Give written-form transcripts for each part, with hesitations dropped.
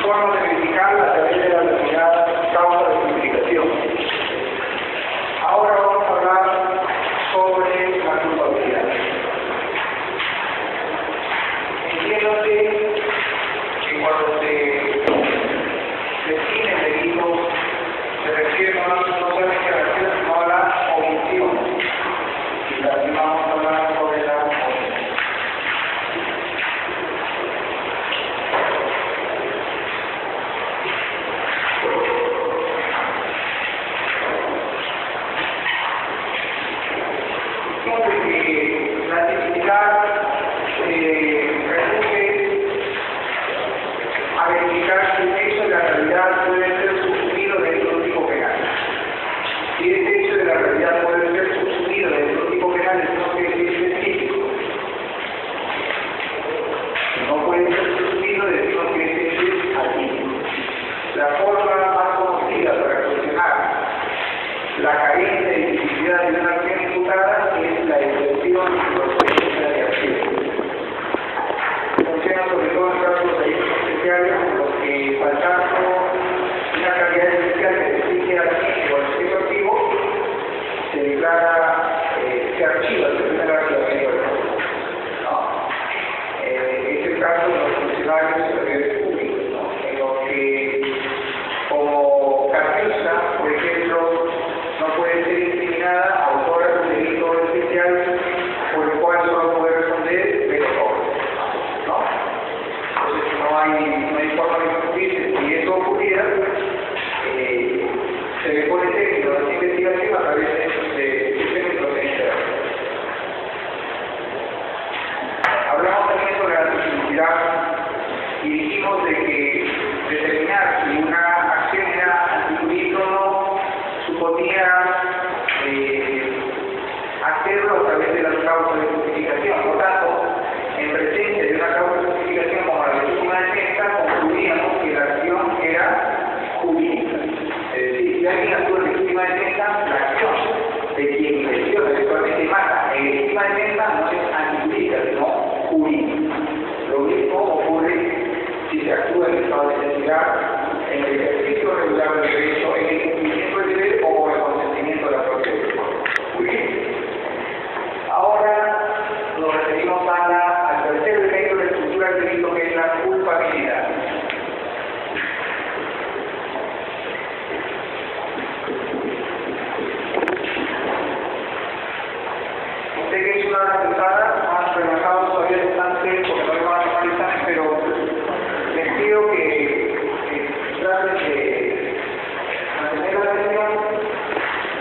formas de verificarla a través de la denominada causa de simplificación. Ahora vamos a hablar sobre la culpabilidad. Entiéndase que cuando se define el delito se refiere no solamente a la acción, sino a la omisión. Y también vamos a hablar sobre la omisión. La tipicidad reduce a verificar si un hecho de la realidad puede ser subsumido dentro de un tipo penal. Si ese hecho de la realidad puede ser subsumido dentro de un tipo penal, no quiere decir específico. No puede ser subsumido dentro de un quiere decir atípico. La forma más conocida para solucionar la carencia de tipicidad de una acción imputada es la excepción de procedencia de acción. Funciona sobre todo en casos de delitos especiales en los que, faltando una calidad especial que exige al sitio o al sujeto activo, se declara, se archiva, se declara archivamiento del caso. Es el caso de los funcionarios superiores públicos, en los que, como Carpista, por ejemplo, no puede ser incriminada autora de un delito especial por el cual solo puede responder de los pobres, ¿no? Entonces no hay forma de concluir. Si eso ocurriera, se le pone término a esta investigación a través de procedencia. Hablamos también sobre la tipicidad y dijimos de que determinar si una acción era antijurídica o no suponía hacerlo a través de las causas de justificación. Por tanto, en presencia de una causa de justificación como la legítima defensa, concluíamos que la acción era jurídica. Es decir, si alguien actúa en legítima defensa, la acción de quien lesiona eventualmente mata en legítima defensa no es antijurídica, sino jurídica. Lo mismo ocurre si se actúa en estado de necesidad, en el ejercicio regular del derecho, en el cumplimiento del deber o con el consentimiento de la propia víctima. Muy bien. Ahora nos referimos al tercer elemento de la estructura del delito, que es la culpabilidad. Usted que es una hora pesada, más relajados todavía bastante, porque no le van a tomar el examen, pero les pido que traten de mantener la atención,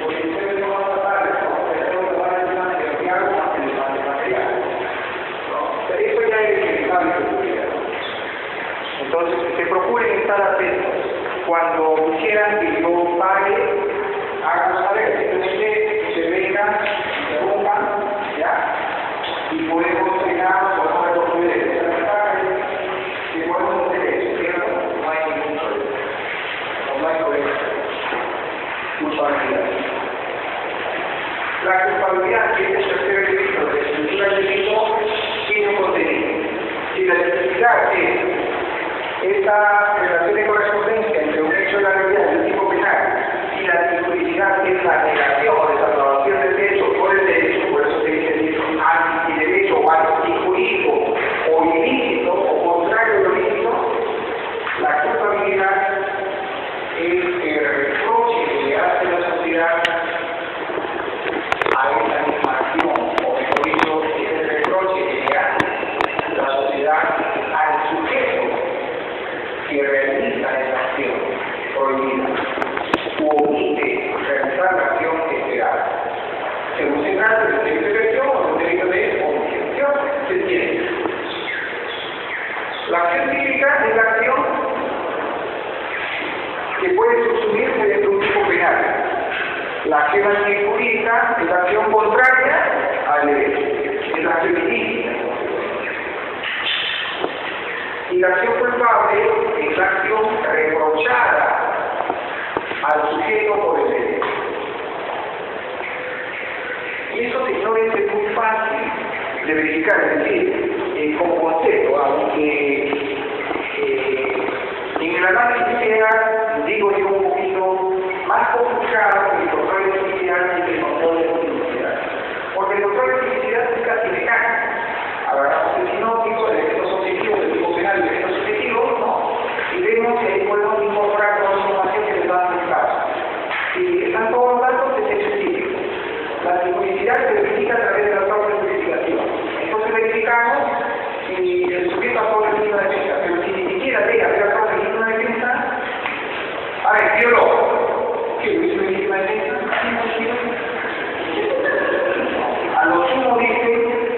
porque ustedes no van a pasar, tenemos que tomar el examen de lo que hago más el material. Pero eso ya es inevitable que ocurra. Entonces, que procuren estar atentos. Cuando quieran que yo pague, háganlo saber, simplemente se vengan, se rompan, ¿ya? Y podemos frenar, podemos reconstruir esa mensaje, que podemos hacer eso, ¿cierto? No hay ningún problema. No hay problema. Culpabilidad. La culpabilidad, que es el tercer elemento de la estructura del delito, tiene un contenido. Si la necesidad es esta relación de correspondencia entre un hecho y la realidad del tipo penal, y la antijuridiccidad es la negación o desaprobación del derecho por el derecho, por eso se dice delito antiderecho o antijurídico o ilícito o contrario a lo ilícito, la culpabilidad es el reproche que le hace la sociedad a esa misma acción, o mejor dicho, es el reproche que le hace la sociedad al sujeto que realiza esa acción prohibida u omite realizar la acción esperada. Según se trata del delito de elección o del delito de omisión, se entiende. La acción típica es la acción que puede subsumirse dentro de un tipo penal. La acción antijurídica es la acción contraria al derecho, es la acción ilícita. Y la acción culpable es la acción reprochada al sujeto por el derecho. Y eso, señores, es muy fácil de verificar, es decir, como concepto, aunque en el el análisis queda, digo yo, un poquito más complicado que el control de toxicidad y que el control de toxicidad. Porque el control de toxicidad es casi mecánico. Agarramos el sinóptico de efectos objetivos, del tipo penal de efectos objetivos, ¿no? Y vemos que ahí podemos incorporar toda la información que les dan en el caso. Y están todos los datos de ese sitio. La sincronicidad se verifica a través de las pautas de verificación. Entonces verificamos si el sujeto ha sobre legítima defensa, pero si ni siquiera llega a ver sobre legítima defensa, a ver, biólogo, ¿qué es legítima defensa? A lo sumo dice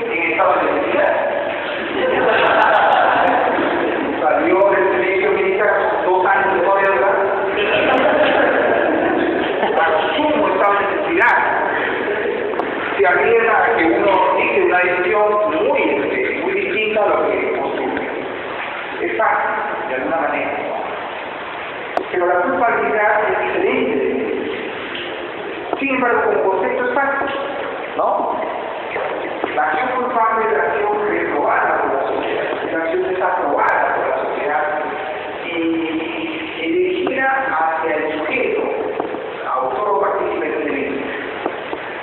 en estado de necesidad. Salió del servicio militar 2 años de toda edad. A lo sumo estado de necesidad. Se arriesga a que uno dice una decisión muy distinta a lo que construye. Es fácil, de alguna manera. Pero la culpabilidad es diferente. Sin embargo, como concepto es fácil, ¿no? La acción culpable es la acción reprobada por la sociedad, es la acción desaprobada por la sociedad y dirigida hacia el sujeto, autor o partícipe del delito.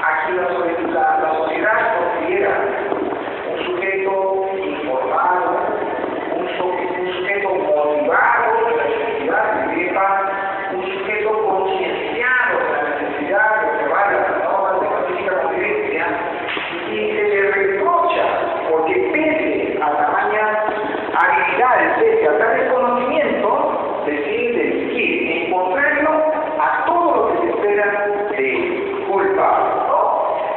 Aquí la sociedad considera un sujeto informado, un sujeto motivado de la necesidad de vivir en paz, un sujeto concienciado de la necesidad de observar las normas de pacífica convivencia y se le reprocha porque pese a tamañas habilidades, pese a tal desconocimiento, decide dirigir, en contrario a todo lo que se espera de culpable.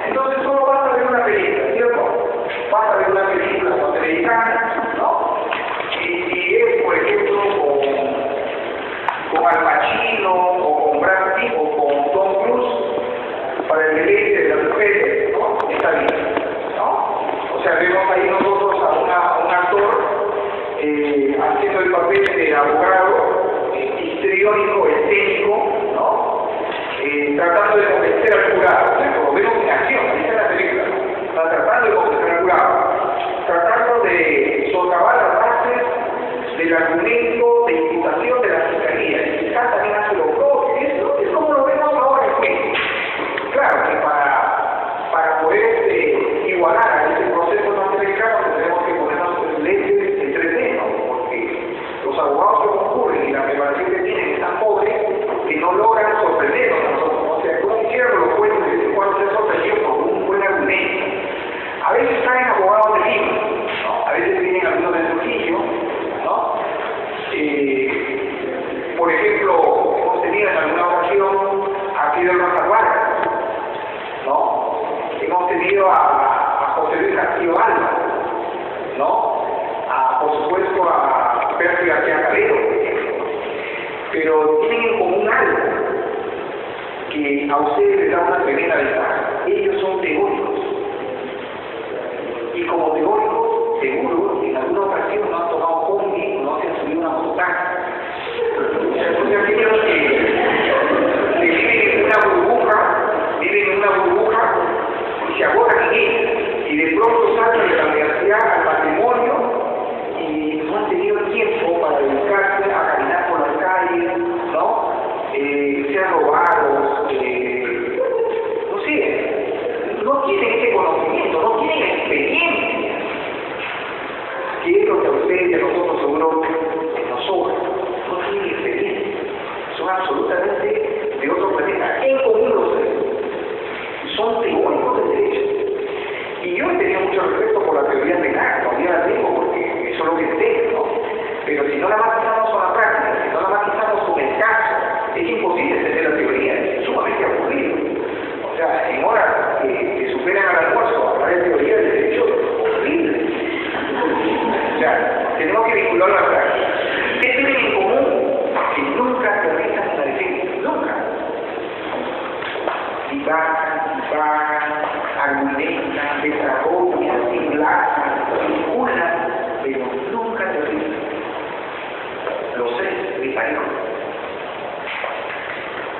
Entonces solo basta ver una película, ¿cierto? Basta ver una película norteamericana, ¿no? Y es, por ejemplo, con Al Pacino, o con Brad Pitt, o con Tom Cruise, para el deleite de las mujeres, ¿no? Está bien, ¿no? O sea, vemos ahí nosotros a un actor haciendo el papel de abogado, histriónico, escénico, ¿no? Tratando de convencer al jurado, ¿no? Lo vemos en acción, esa es la película, está tratando de convencer al jurado, tratando de socavar las bases del argumento de imputación de la fiscalía, y quizás también hace lo propio, y eso es como lo vemos ahora en juicio. Claro que para poder igualar a ese proceso norteamericano tenemos que ponernos lentes entre dedos, porque los abogados que concurren y la preparación que tienen es tan pobre que no logran sorprendernos a nosotros. O sea, como hicieron los jueces de vez en cuando se sorprendió por un buen argumento. A veces caen abogados de Lima, ¿no? A veces vienen algunos de Trujillo, ¿no? Por ejemplo, hemos tenido en alguna ocasión a Fidel Razaguara, ¿no? Hemos tenido a José Luis Castillo Alba, ¿no? Por supuesto a Percy García Cabello, pero tienen en común algo que a ustedes les da una tremenda ventaja. Ellos son teóricos. Y como teóricos, seguro, en alguna ocasión no han tomado combi, no se han subido una montaña. Entonces aquellos que viven en una burbuja, y se agotan en ella, y de pronto salen de la universidad al matrimonio y no han tenido tiempo para dedicarse a caminar por las calles, ¿no? Sean robados, no sé, no tienen ese conocimiento, no tienen experiencia, que es lo que a ustedes y a nosotros seguro nos sobra, no tienen experiencia, son absolutamente de otro planeta, en común los tres, son teóricos del derecho. Y yo he tenido mucho respeto por la teoría penal, todavía la tengo porque eso es lo que sé, ¿no? Pero si no la matizamos con la práctica, si no la matizamos con el caso, es imposible entender la teoría, es sumamente aburrido. O sea, en horas que superan al almuerzo, hablar de teoría del derecho es horrible. O sea, tenemos que vincularlo a la práctica. ¿Qué tienen en común? Que nunca aterrizan en la defensa, nunca. Y van, argumentan, desarrollan, enlazan, vinculan, pero nunca aterrizan. Los tres británicos.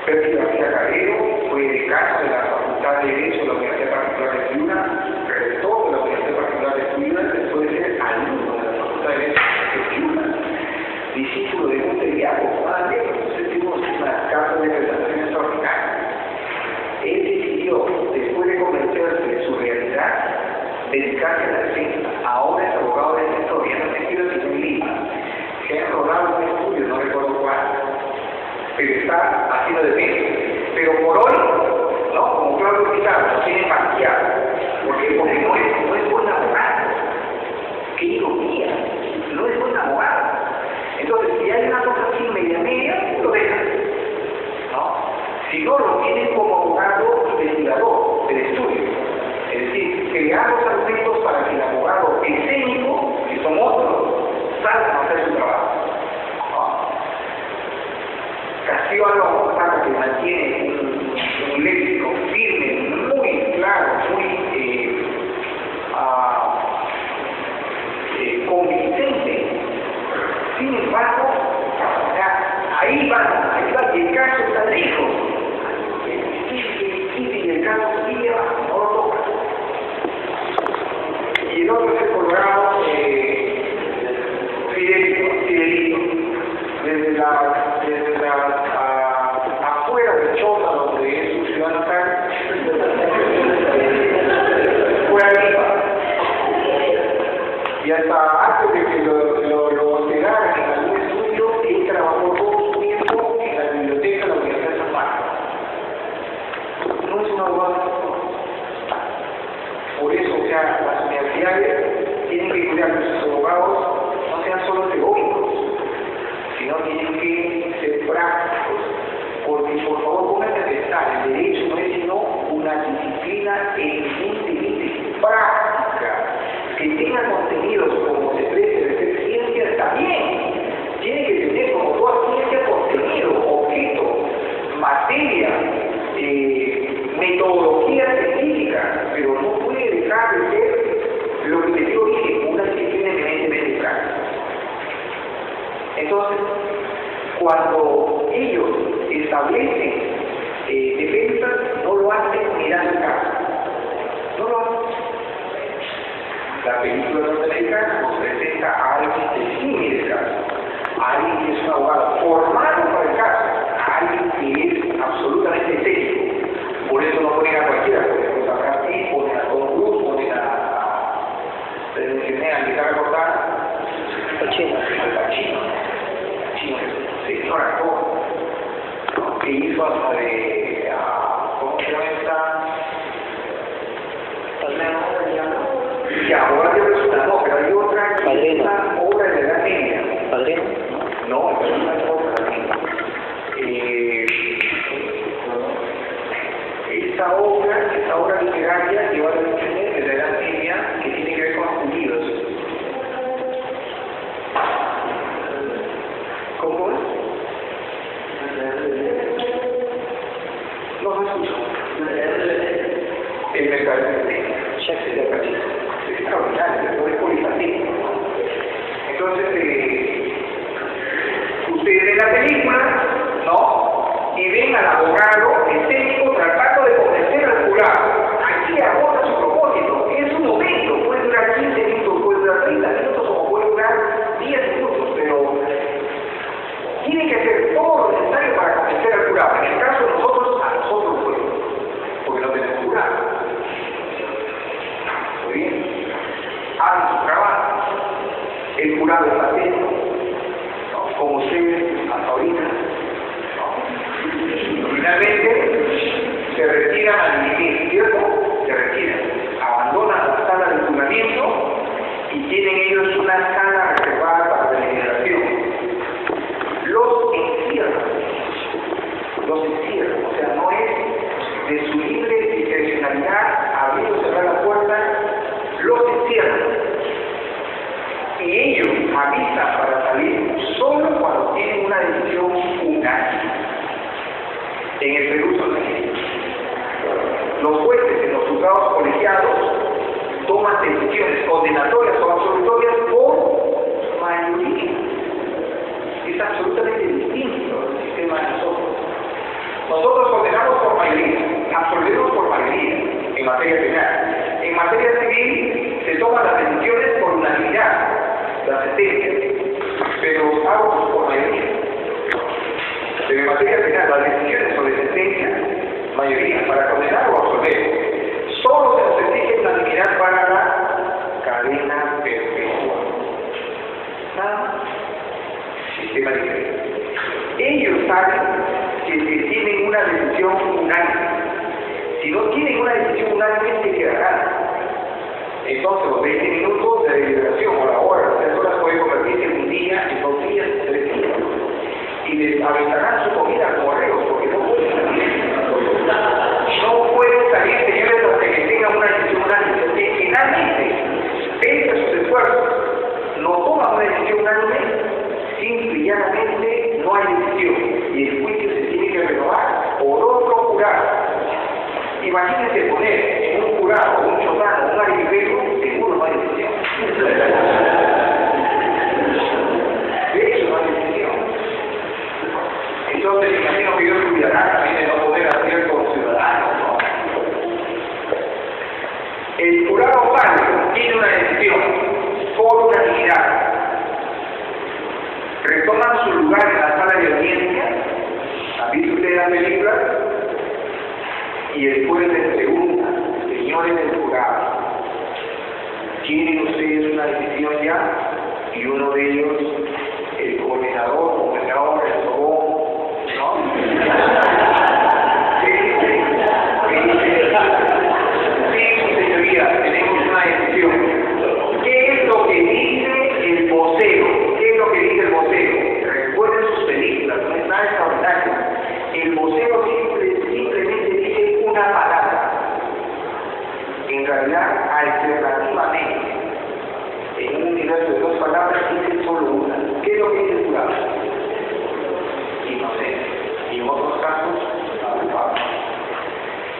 Percy García Cabello fue decano de la Facultad de Derecho de la Universidad Particular de Piura, rector de la Universidad Particular de Piura, después de ser alumno de la Facultad de Derecho de Piura. discípulo de Montevideo, padre, entonces tuvimos una carta de presentación extraordinaria. Él decidió, después de convencerse de su realidad, dedicarse a la defensa. Ahora es abogado de la historia, no se quiero decir en Lima. Se ha enrolado en un estudio, no recuerdo cuál, pero está haciendo defensa. Pero por hoy, ¿no? Como Claudio Pizarro, no tiene maquillado. ¿Por qué? Porque no es buen abogado. ¡Qué ironía! No es buen abogado. Entonces, si hay una cosa así media, lo dejan, ¿no? Si no, lo tienen como abogado investigador del estudio. Es decir, crear los argumentos para que el abogado escénico, que son otros, salgan a hacer su trabajo. Castillo Alonso, que mantiene un léxico firme, muy claro, muy convincente. Sin embargo, ahí va, y el caso está lejos. Y el caso sigue abajo, no lo toca. Y el otro es el colorado Fidelito, desde la afuera de Chota, donde es su ciudad natal, fue arriba. Y hasta antes de que lo consideraran en algún estudio, él trabajó todo su tiempo en la biblioteca de la Universidad de San Marcos. No es un abogado. Por eso, o sea, las universidades tienen que cuidar que sus abogados no sean solo teóricos, sino tienen que ser prácticos. Porque, por favor, pónganse a pensar, el derecho no es sino una disciplina evidentemente práctica, que tenga contenidos como se precie de ser ciencia también. Tiene que tener, como toda ciencia, contenido, objeto, materia, metodología científica, pero no puede dejar de ser lo que te digo dije, una disciplina evidentemente práctica. Entonces, cuando ellos establecen defensas, no lo hacen mirando el caso. No lo hacen. La película norteamericana nos presenta a alguien que sí el caso, a alguien que es un abogado formado para el caso, a alguien que es absolutamente técnico. Por eso no ponen a cualquiera, ponen a Brad Pitt, ponen a Tom Cruise, ponen a Guitarra Cortada, al Pacino, señor actor, ¿no? Que hizo hasta de, ¿cómo se llama esta? Y ahora yo resulta, no, pero hay otra que es una obra de la Edad Media. ¿Padrino? No, pero es una obra esta obra literaria que va a tener de la Edad Media que tiene que ver con los judíos. ¿Cómo es? No escucho. El mercado de Shakespeare. Es extraordinario, es polifacético. Entonces, ustedes ven la película, ¿no? Y ven al abogado escénico tratando de convencer al jurado. Aquí aborda su propósito. Es un momento, puede durar 15 minutos, puede durar 30 minutos, como puede durar 10 minutos, pero tiene que hacer todo lo necesario para convencer al jurado. En el caso de nosotros, a nosotros pueblos, porque no tenemos jurado. Muy bien. Hagan su trabajo. El jurado está atento, ¿no? Como ustedes hasta ahorita. Finalmente se retiran al dimitir, ¿cierto? Se retiran, abandonan la sala de juzgamiento y tienen ellos una sala reservada para la deliberación. Los encierran, o sea, no es de su libre discrecionalidad abrir o cerrar la puerta, los encierran. Y ellos avisan para salir solo cuando tienen una decisión unánime. En el Perú son así. Los jueces en los juzgados colegiados toman decisiones condenatorias o absolutorias por mayoría. Es absolutamente distinto al sistema de nosotros. Nosotros condenamos por mayoría, absolvemos por mayoría en materia penal. En materia civil se toman las decisiones por unanimidad, las sentencias. pero autos por mayoría. Pero en materia penal, las decisiones sobre sentencia, mayoría, para condenar o absolver, solo se nos exige unanimidad para la cadena perpetua. Nada. Sistema diferente. Ellos saben que tienen una decisión unánime. Si no tienen una decisión unánime, se quedarán. Entonces, los 20 minutos de deliberación o la hora, 3 horas puede convertirse en un día, en 2 días, en 3 días. Y les aventarán su comida como reos, porque no pueden salir. No pueden salir, señores, hasta que tengan una decisión unánime. Que finalmente, pese a sus esfuerzos, no toman una decisión unánime, simple y llanamente no hay decisión. Y el juicio se tiene que renovar por otro jurado. Imagínense poner en un jurado, un chotano, un arquitecto, seguro no hay decisión. De hecho, no hay decisión. Entonces, imagino que Dios cuidará también de no poder hacer como ciudadanos, ¿no? El jurado válido tiene una decisión por unanimidad. Retoman su lugar en la sala de audiencia. ¿Han visto ustedes la película? Y el juez les pregunta, señores del jurado, ¿tienen ustedes una decisión ya? Y uno de ellos, el gobernador, el sobón, ¿no? Sí, señoría, tenemos una decisión. ¿Qué es lo que dice el vocero? ¿Qué es lo que dice el vocero? Recuerden sus películas, no es nada extraordinario. El vocero simplemente dice una palabra. En realidad, alternativamente, en un universo de 2 palabras, dice solo una. ¿Qué es lo que dice el jurado? Inocente. Y en otros casos, culpable.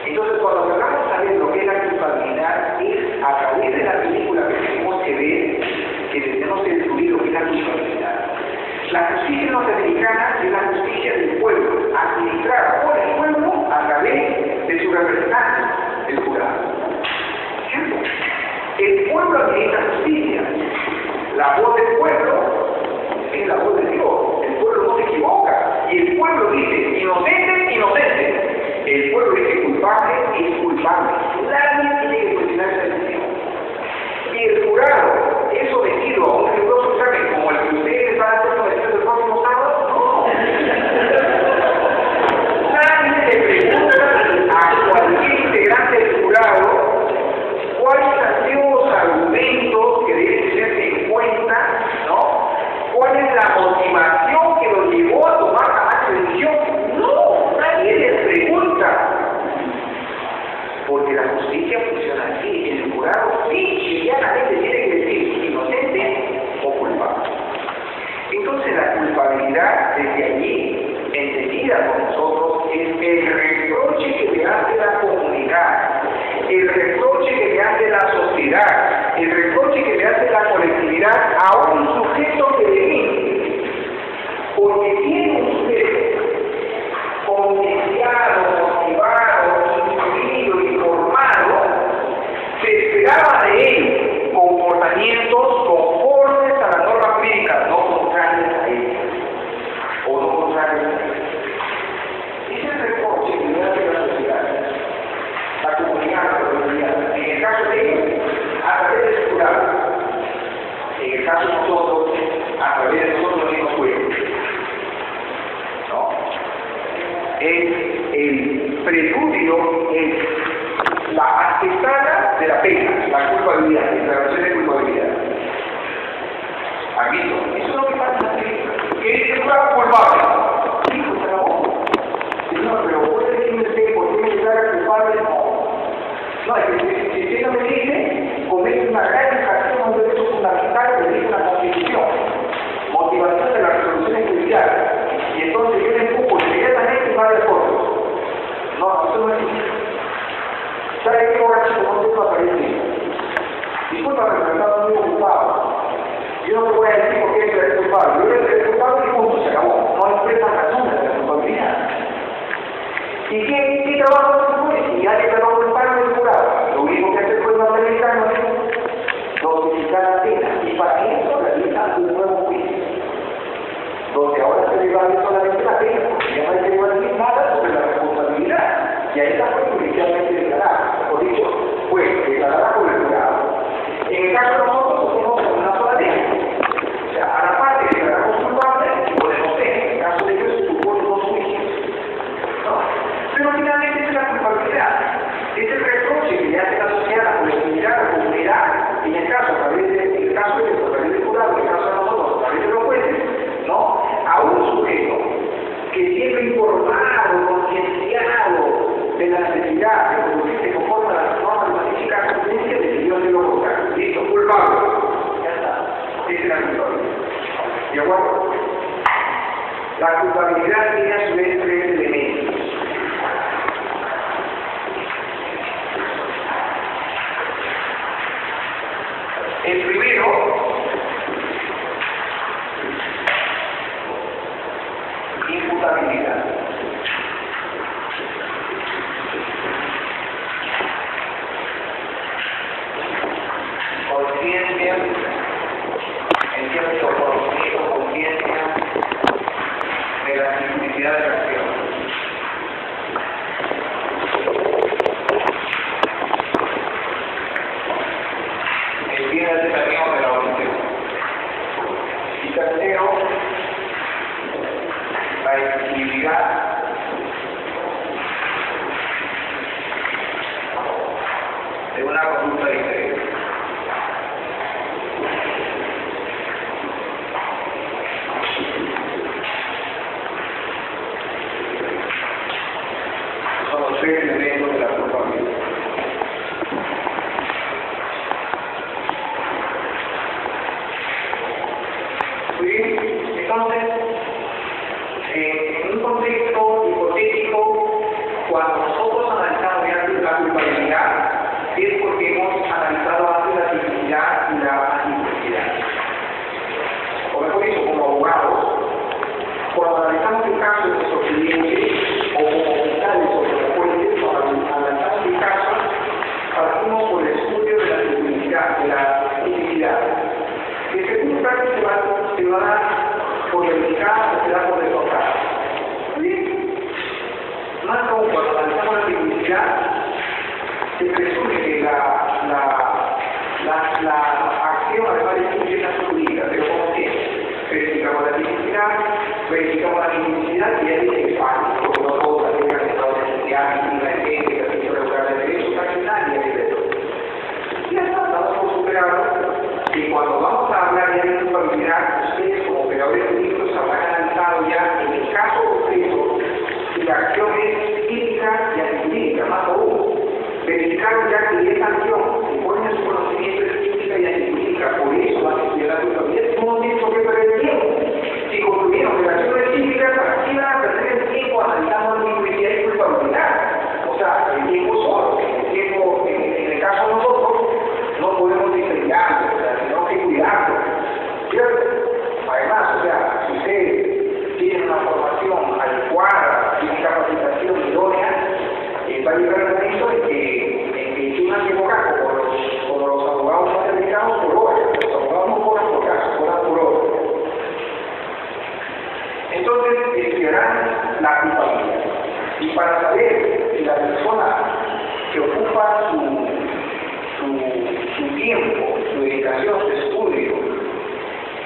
Entonces, cuando logramos saber lo que es la culpabilidad, es a través de la película que tenemos que ver, que tenemos que descubrir lo que es la culpabilidad. La justicia norteamericana es la justicia del pueblo, administrada por el pueblo a través de su representante, el jurado. ¿Cierto? El pueblo administra justicia. La voz del pueblo es la voz de Dios. El pueblo no se equivoca. Y el pueblo dice, inocente, inocente. El pueblo dice, culpable, es culpable. Nadie tiene que cuestionar esa decisión. Y el jurado es sometido a un riguroso examen como el que ustedes van a hacer sometidos el próximo sábado. No. Nadie le pregunta a cualquier integrante del jurado cuáles han sido los argumentos que deben tenerse en cuenta, ¿no? ¿Cuál es la motivación que los llevó a tomar la decisión? No, nadie les pregunta. Porque la justicia funciona así. El jurado sí y llanamente tiene que decir inocente o culpable. Entonces la culpabilidad desde allí, entendida por nosotros, es el reproche que le hace la comunidad, el reproche que le hace la sociedad, el reproche que le hace la colectividad a un sujeto que define. Porque tiene usted concienciado, motivado, instruido, informado, se esperaba de él comportamientos conformes a la norma jurídica, no contrarios a ella, o no contrarios a ella. Ese es el reproche que le hace la sociedad, la comunidad, la colectividad. En el caso de ellos, a través del jurado. En el caso de nosotros, a través de nosotros mismos pueblos. ¿No? El preludio es la antesala de la pena, la culpabilidad, la declaración de culpabilidad. ¿Han visto? Eso es lo que pasa en la película. ¿Qué dice el jurado culpable? Sí, pues se acabó. No, pero puede decirme usted por qué me declara culpable. No, es que si usted no me dice, comete una gran infracción a un derecho fundamental que dice la Constitución. Motivación de la resolución judicial. Y entonces yo le empujo inmediatamente y va de fondo. No, eso no es así. ¿Sabe qué borracho no tengo aparece? Disculpa, representado, muy ocupado. Yo no te voy a decir por qué eres culpable. Yo eres culpable y punto, se acabó. No expresa razones de la culpabilidad. ¿Y qué trabajo se puede? Y ya que no culpable del jurado. Lo único que hace el pueblo americano es notificar la pena. Y para eso realizar un nuevo juicio. va a haber solamente la pena, porque ya no hay que decir nada sobre la responsabilidad. Y ahí está fue judicialmente declarada, mejor dicho, fue declarada por el jurado. En el caso de nosotros, somos una sola ley. O sea, a la parte que declaramos culpable, podemos ser, en el caso de ellos, supone dos juicios. ¿No? Pero finalmente es la culpabilidad. Es el reproche que le hace la sociedad, la colectividad, la comunidad, en el caso, a través de, en el caso de ellos, a través del jurado, en el caso de nosotros, a través de los jueces, ¿no? A un sujeto que siempre informado, concienciado de la necesidad de conducirse conforme a las normas de magnífica conciencia, decidió hacerlo contrario. Listo, culpable. Ya está. Esa es la culpabilidad. ¿De acuerdo? La culpabilidad tiene a su vez tres elementos. El primero imputabilidad. Conciencia, entiendo conocimiento, conciencia de la simplicidad de la acción. Entiende el mecanismo de la omisión. Y tercero, la exigibilidad de una conducta diferente. Son los tres elementos de la culpabilidad. Muy bien, entonces, en un contexto hipotético, cuando nosotros analizamos la culpabilidad, es porque hemos analizado antes la simplicidad y la simplicidad. O mejor dicho, como abogados, cuando analizamos el caso de nuestro cliente o como fiscales o como jueces, cuando analizamos el caso, partimos por el estudio de la simplicidad, de la simplicidad. Que según el caso se va a dar por verificar o se da por descontar. Bien, más aún cuando analizamos la simplicidad, se presume que la acción además de simplicidad jurídica, pero como siempre, verificamos la simplicidad, verificamos la simplicidad y ahí dice fácil, porque no todos la tengan estado de estudiar, ni la gente, el servicio regular de derechos, casi nadie de eso. Y ya está, damos por superado que cuando vamos a hablar ya de culpabilidad, ustedes como operadores jurídicos habrán analizado ya en el caso concreto si la acción es física y antijurídica, más aún. Verificaron ya que esa acción se pone en su conocimiento es física y antijurídica, por eso van a estudiar la culpabilidad, no tienen por qué perder el tiempo. Si concluyeron que la acción es física, ¿para qué van a perder el tiempo analizando antijurídica y culpabilidad? O sea, el tiempo solo, el tiempo, en el caso de nosotros, no podemos diferenciarlo, o sea, tenemos que cuidarlo, ¿cierto? Además, o sea, si ustedes tienen una formación adecuada, tienen capacitación idónea, va a llegar el momento en que si una época como los abogados no certificados por hora, los abogados no cobran por caso, cobran por hora. Entonces, estudiarán la culpabilidad. Y para saber si la persona que ocupa su tiempo, su dedicación, su estudio,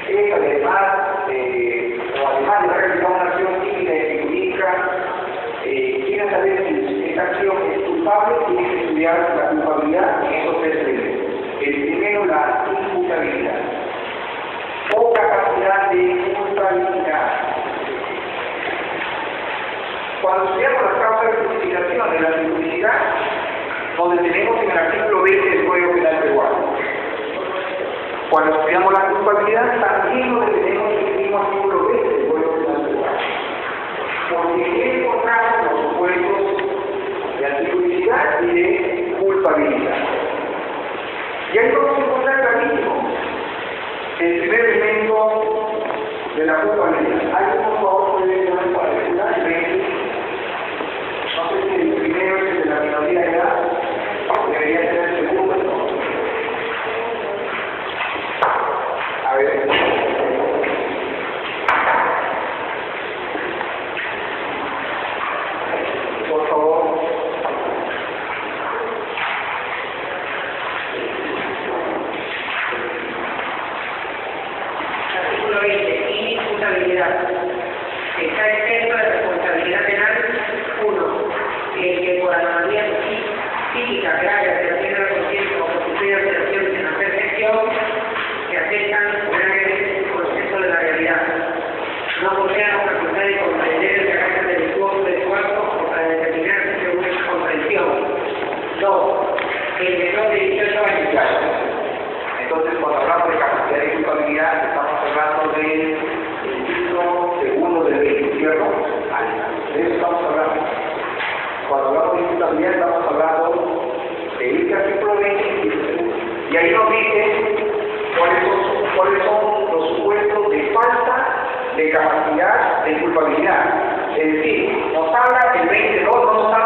es además, o además de realizar una acción típica y jurídica, quieren saber si esta acción es culpable, tienen que estudiar la culpabilidad en esos tres elementos. El primero, la imputabilidad. O capacidad de culpabilidad. Cuando estudiamos las causas de justificación de la simplicidad, donde tenemos en el artículo 20 del Código Penal peruano. Cuando estudiamos la culpabilidad, también lo tenemos en el mismo artículo 20 del Código Penal peruano. Porque en encontramos los supuestos de antijusticidad y de culpabilidad. Y ahí vamos a encontrar clarísimo el primer elemento de la culpabilidad. ¿Alguien por favor puede ver la culpabilidad? No sé si el primero es el de la minoría de edad, debería ser el segundo, ¿no? A ver. responsabilidad estamos hablando del capítulo 20 y ahí nos dice cuáles son los supuestos de falta de capacidad de culpabilidad. Es decir, nos habla el 22, no nos habla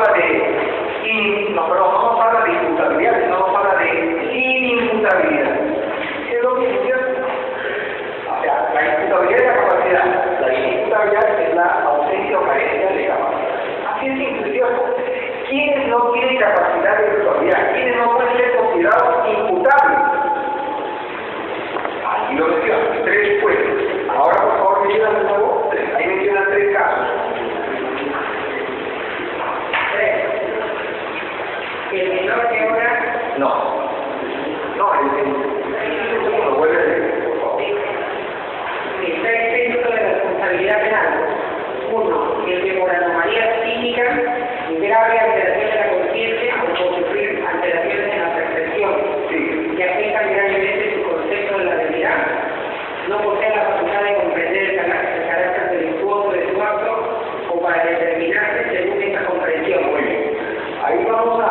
no nos habla de imputabilidad, sino nos habla de inimputabilidad. ¿Qué es lo que dice? O sea, la imputabilidad es la capacidad, la inimputabilidad es la ausencia o carencia de capacidad. Así es simple, ¿cierto? ¿Quiénes no tienen capacidad de culpabilidad? ¿Quiénes no pueden ser considerados imputables? Aquí lo menciona, 3 supuestos. Ahora, por favor, menciona de nuevo, ahí mencionan 3 casos. ¿El menor que obra? No, el segundo, vuelve a leer, por favor. Está exento de la responsabilidad penal. 1. El que por anomalía psíquica, grave alteración de la conciencia o por sufrir alteraciones en la percepción, que afectan gravemente su concepto de la realidad, no posee la facultad de comprender el carácter delictuoso de su acto o para determinarse según esta comprensión. Muy bien. Ahí vamos a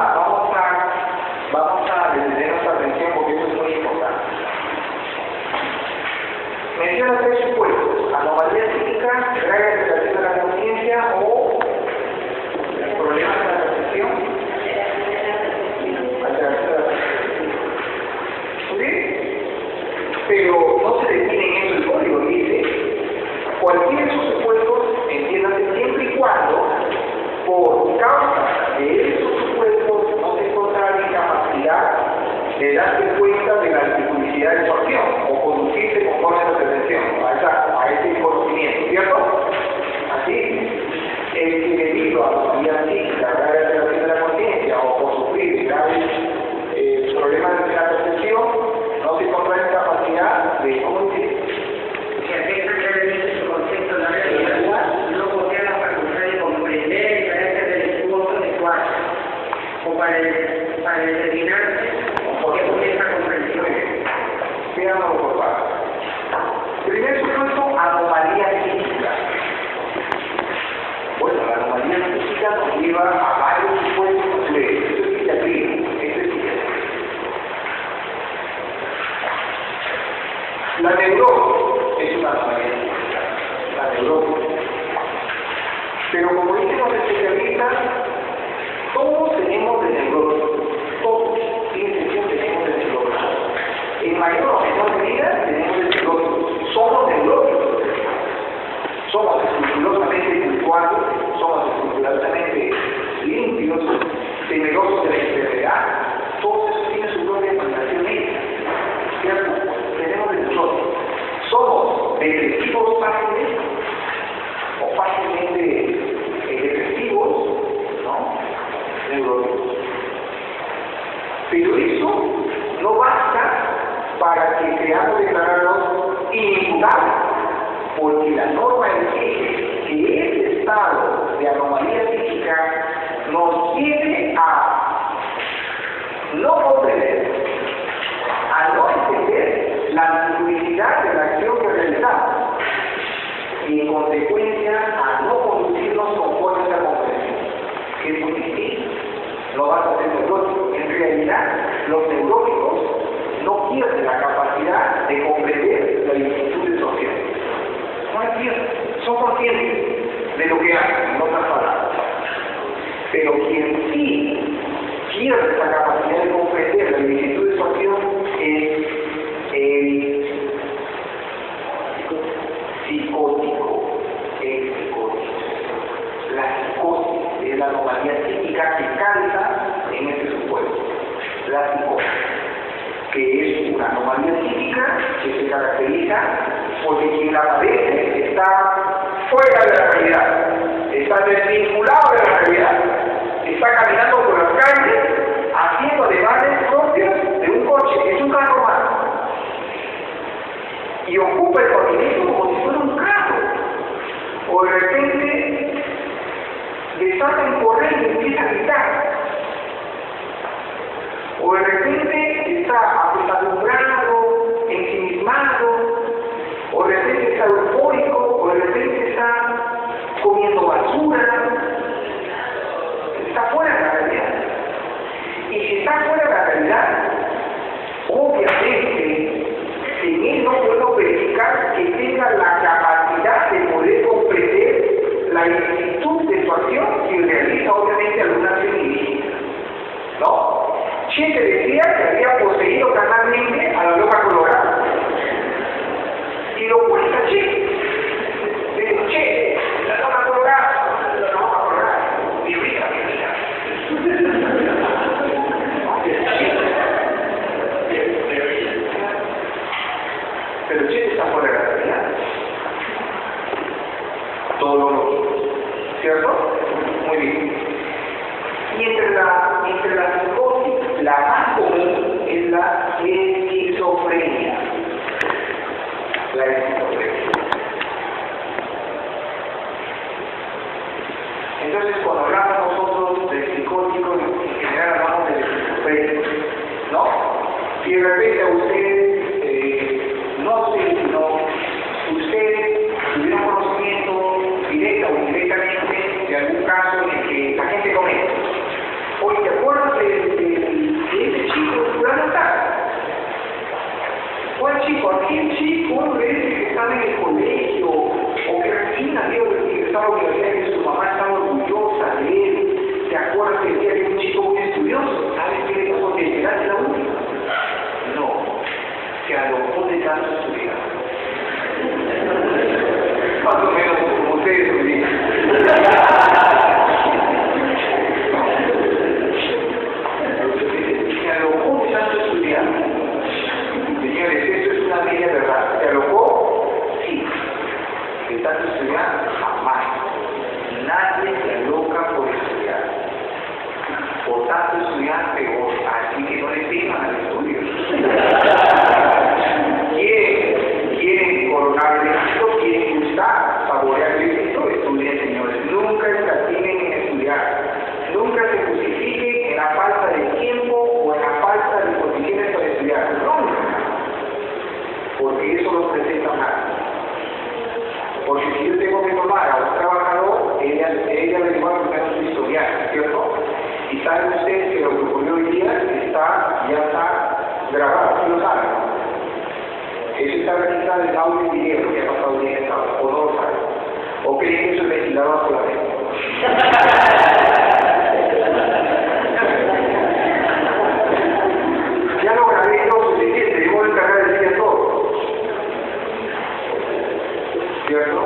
detener nuestra atención porque eso es muy importante. Menciona 3 supuestos: anomalía psíquica, grave alteración de la conciencia o problemas en la percepción. Alteración de la percepción. ¿Sí? Pero no se define en eso el código, dice cualquiera de esos supuestos, entiéndase, siempre y cuando por causa de esos supuestos no se encontrara incapacidad de darse cuenta de la dificultad de su acción o conducirse conforme a la pretensión, a ese conocimiento, ¿cierto? Así, el que debido a la anomalía psíquica, grave alteración de la conciencia o por sufrir graves problemas de la percepción, no se encontrará incapacidad de, ¿cómo dice? Que afecta gravemente su concepto de la realidad, no posee la facultad de comprender el carácter delictuoso de su acto o para determinarse según esta comprensión. Veámoslo por partes. Primer supuesto, anomalía psíquica. Bueno, la anomalía psíquica nos lleva a varios supuestos de esto es psiquiatría. La neurosis es una anomalía psíquica. La neurosis. Pero como dicen los especialistas, todos tenemos de neurosis. Todos, sin excepción, tenemos de neurosis. En mayor o menor medida tenemos de neurosis. Somos neuróticos. Somos escrupulosamente virtuales, somos escrupulosamente limpios, temerosos de la enfermedad. Todos esos tienen su propia explicación ética. ¿Cierto? Tenemos de nosotros. Somos depresivos fáciles o fácilmente depresivos, ¿no? Neuróticos. Pero eso no basta para que seamos declarados inimputables, porque la norma exige que ese estado de anomalía psíquica nos lleve a no comprender, a no entender la dificultad de la acción que realizamos y en consecuencia a no conducirnos conforme a la comprensión, que es muy difícil. No vas a ser neurótico. En realidad, los neuróticos no pierden la capacidad de comprender la dificultad de su acción. No la pierden, son conscientes de lo que hacen, en otras palabras. Pero quien sí pierde esa capacidad de comprender la dificultad de su acción es el psicótico. La psicosis es la anomalía psíquica que calza en este supuesto. La psicosis, que es una anomalía psíquica que se caracteriza porque quien la padece está fuera de la realidad, está desvinculado de la realidad, está caminando por las calles haciendo ademanes propios de un coche, es un carro más, y ocupa el pavimento como si fuera un carro, o de repente desata en correr y empieza a gritar, o de repente está apesadumbrado, ensimismado, o de repente está eufórico, o de repente está con lentitud de su acción y realiza obviamente alguna acción ilícita. ¿No? Che te decía que había poseído carnalmente a la loca colorada. Y lo cuenta Che. Le digo, Che, la loca colorada, mi vida. Pero Che está fuera de la realidad. Todo lo lógico, ¿cierto? Muy bien. Y entre la psicosis, la más común es la esquizofrenia. La esquizofrenia. Entonces, cuando hablamos nosotros de psicóticos, en general hablamos de esquizofrenia, ¿no? Si de repente a usted, no sé, sino usted tuviera un conocimiento directo o indirectamente de algún caso en el que la gente comenta. Oye, ¿te acuerdas de ese chico de fulano tal? ¿Cuál chico? Aquel chico que estaba en el colegio, o que recién salió de estaba universidad y su mamá estaba orgullosa de él. ¿Te acuerdas que decía que era un chico muy estudioso? ¿Sabes qué le pasó? ¿Te enteraste la última? No, se alojó de tanto estudiar. Más o menos como ustedes me dicen. Se alojó de tanto estudiar. Señores, esto es una bella verdad. ¿Se alojó? Sí. De tanto estudiar, jamás. Nadie se aloca por estudiar. Por tanto estudiar, peor. Así que no le teman al estudio. Quieren coronar el éxito, quieren gustar, saborear el éxito, estudien, señores. Nunca escatimen en estudiar. Nunca se justifiquen en la falta de tiempo o en la falta de condiciones para estudiar. Nunca. Porque eso lo presenta mal. Porque si yo tengo que tomar a un trabajador, ella le lleva primero su historial, ¿cierto? Y saben ustedes que lo que ocurrió hoy día ya está grabado, ¿sí lo saben? Eso está registrado en audio y video, que ha pasado hoy día en sábado, o no lo saben. O creen que eso es legislador solamente. Ya lo grabé todo suficiente, yo voy a encargar de decir todo. ¿Cierto?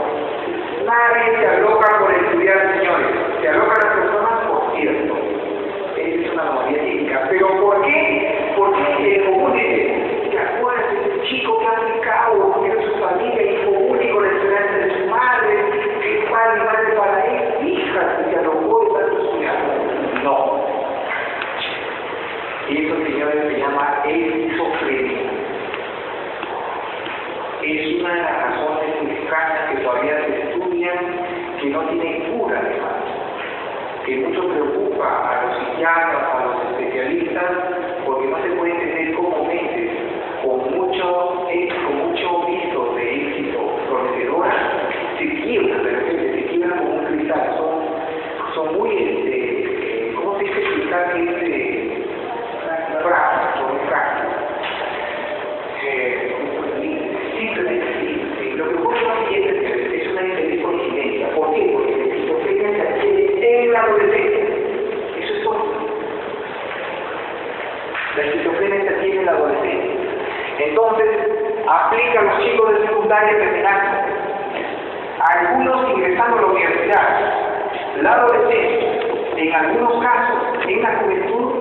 Nadie se aloca por estudiar, señores. Se alocan las personas por cierto. Esa es una anomalía típica. ¿Pero por qué? Porque el común dice, ¿te acuerdas de ese chico que ha aplicado, que era su familia, hijo único, la esperanza de su madre, que padre y madre para él, hija, que se alojó de tanto estudiar? No. Y eso, señores, se llama esquizofrenia. Es una de las razones extrañas que todavía se estudian, que no tienen cura además, que mucho preocupa a los psiquiatras, a los especialistas, porque no se puede entender cómo mentes con mucho visto de éxito prometedora se quiebran, de repente se quiebran como un cristal, son muy, ¿cómo se dice cristal que es frágil, son muy frágiles? Simplemente sí. Lo que ocurre es una infeliz coincidencia. ¿Por qué? Porque la esquizofrenia se adquiere en la adolescencia. Eso es todo. La esquizofrenia se adquiere en la adolescencia. Entonces, aplica a los chicos de secundaria terminando. Algunos ingresando a la universidad. La adolescencia, en algunos casos, en la juventud,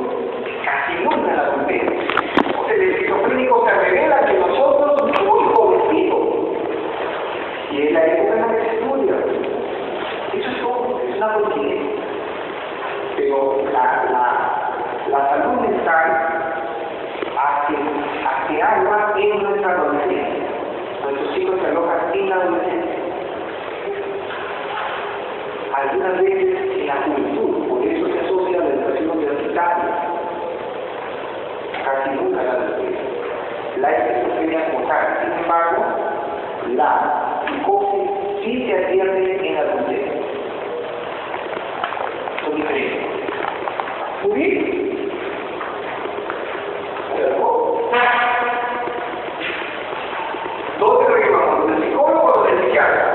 casi nunca en la adultez. O sea, el esquizofrénico se revela que nosotros muy jovencitos. Y es la época en la que se estudia. Eso es todo, es una coincidencia. Pero la salud mental hace algo en nuestra adolescencia. Nuestros chicos se alojan en la adolescencia. Algunas veces en la juventud, por eso se asocia a la educación universitaria. Casi nunca la adolescencia. La esquizofrenia como tal. Sin embargo, la psicosis sí se advierte en la adultez. Son diferentes. Muy bien. ¿Dónde lo llevamos? ¿Del psicólogo o del psiquiatra?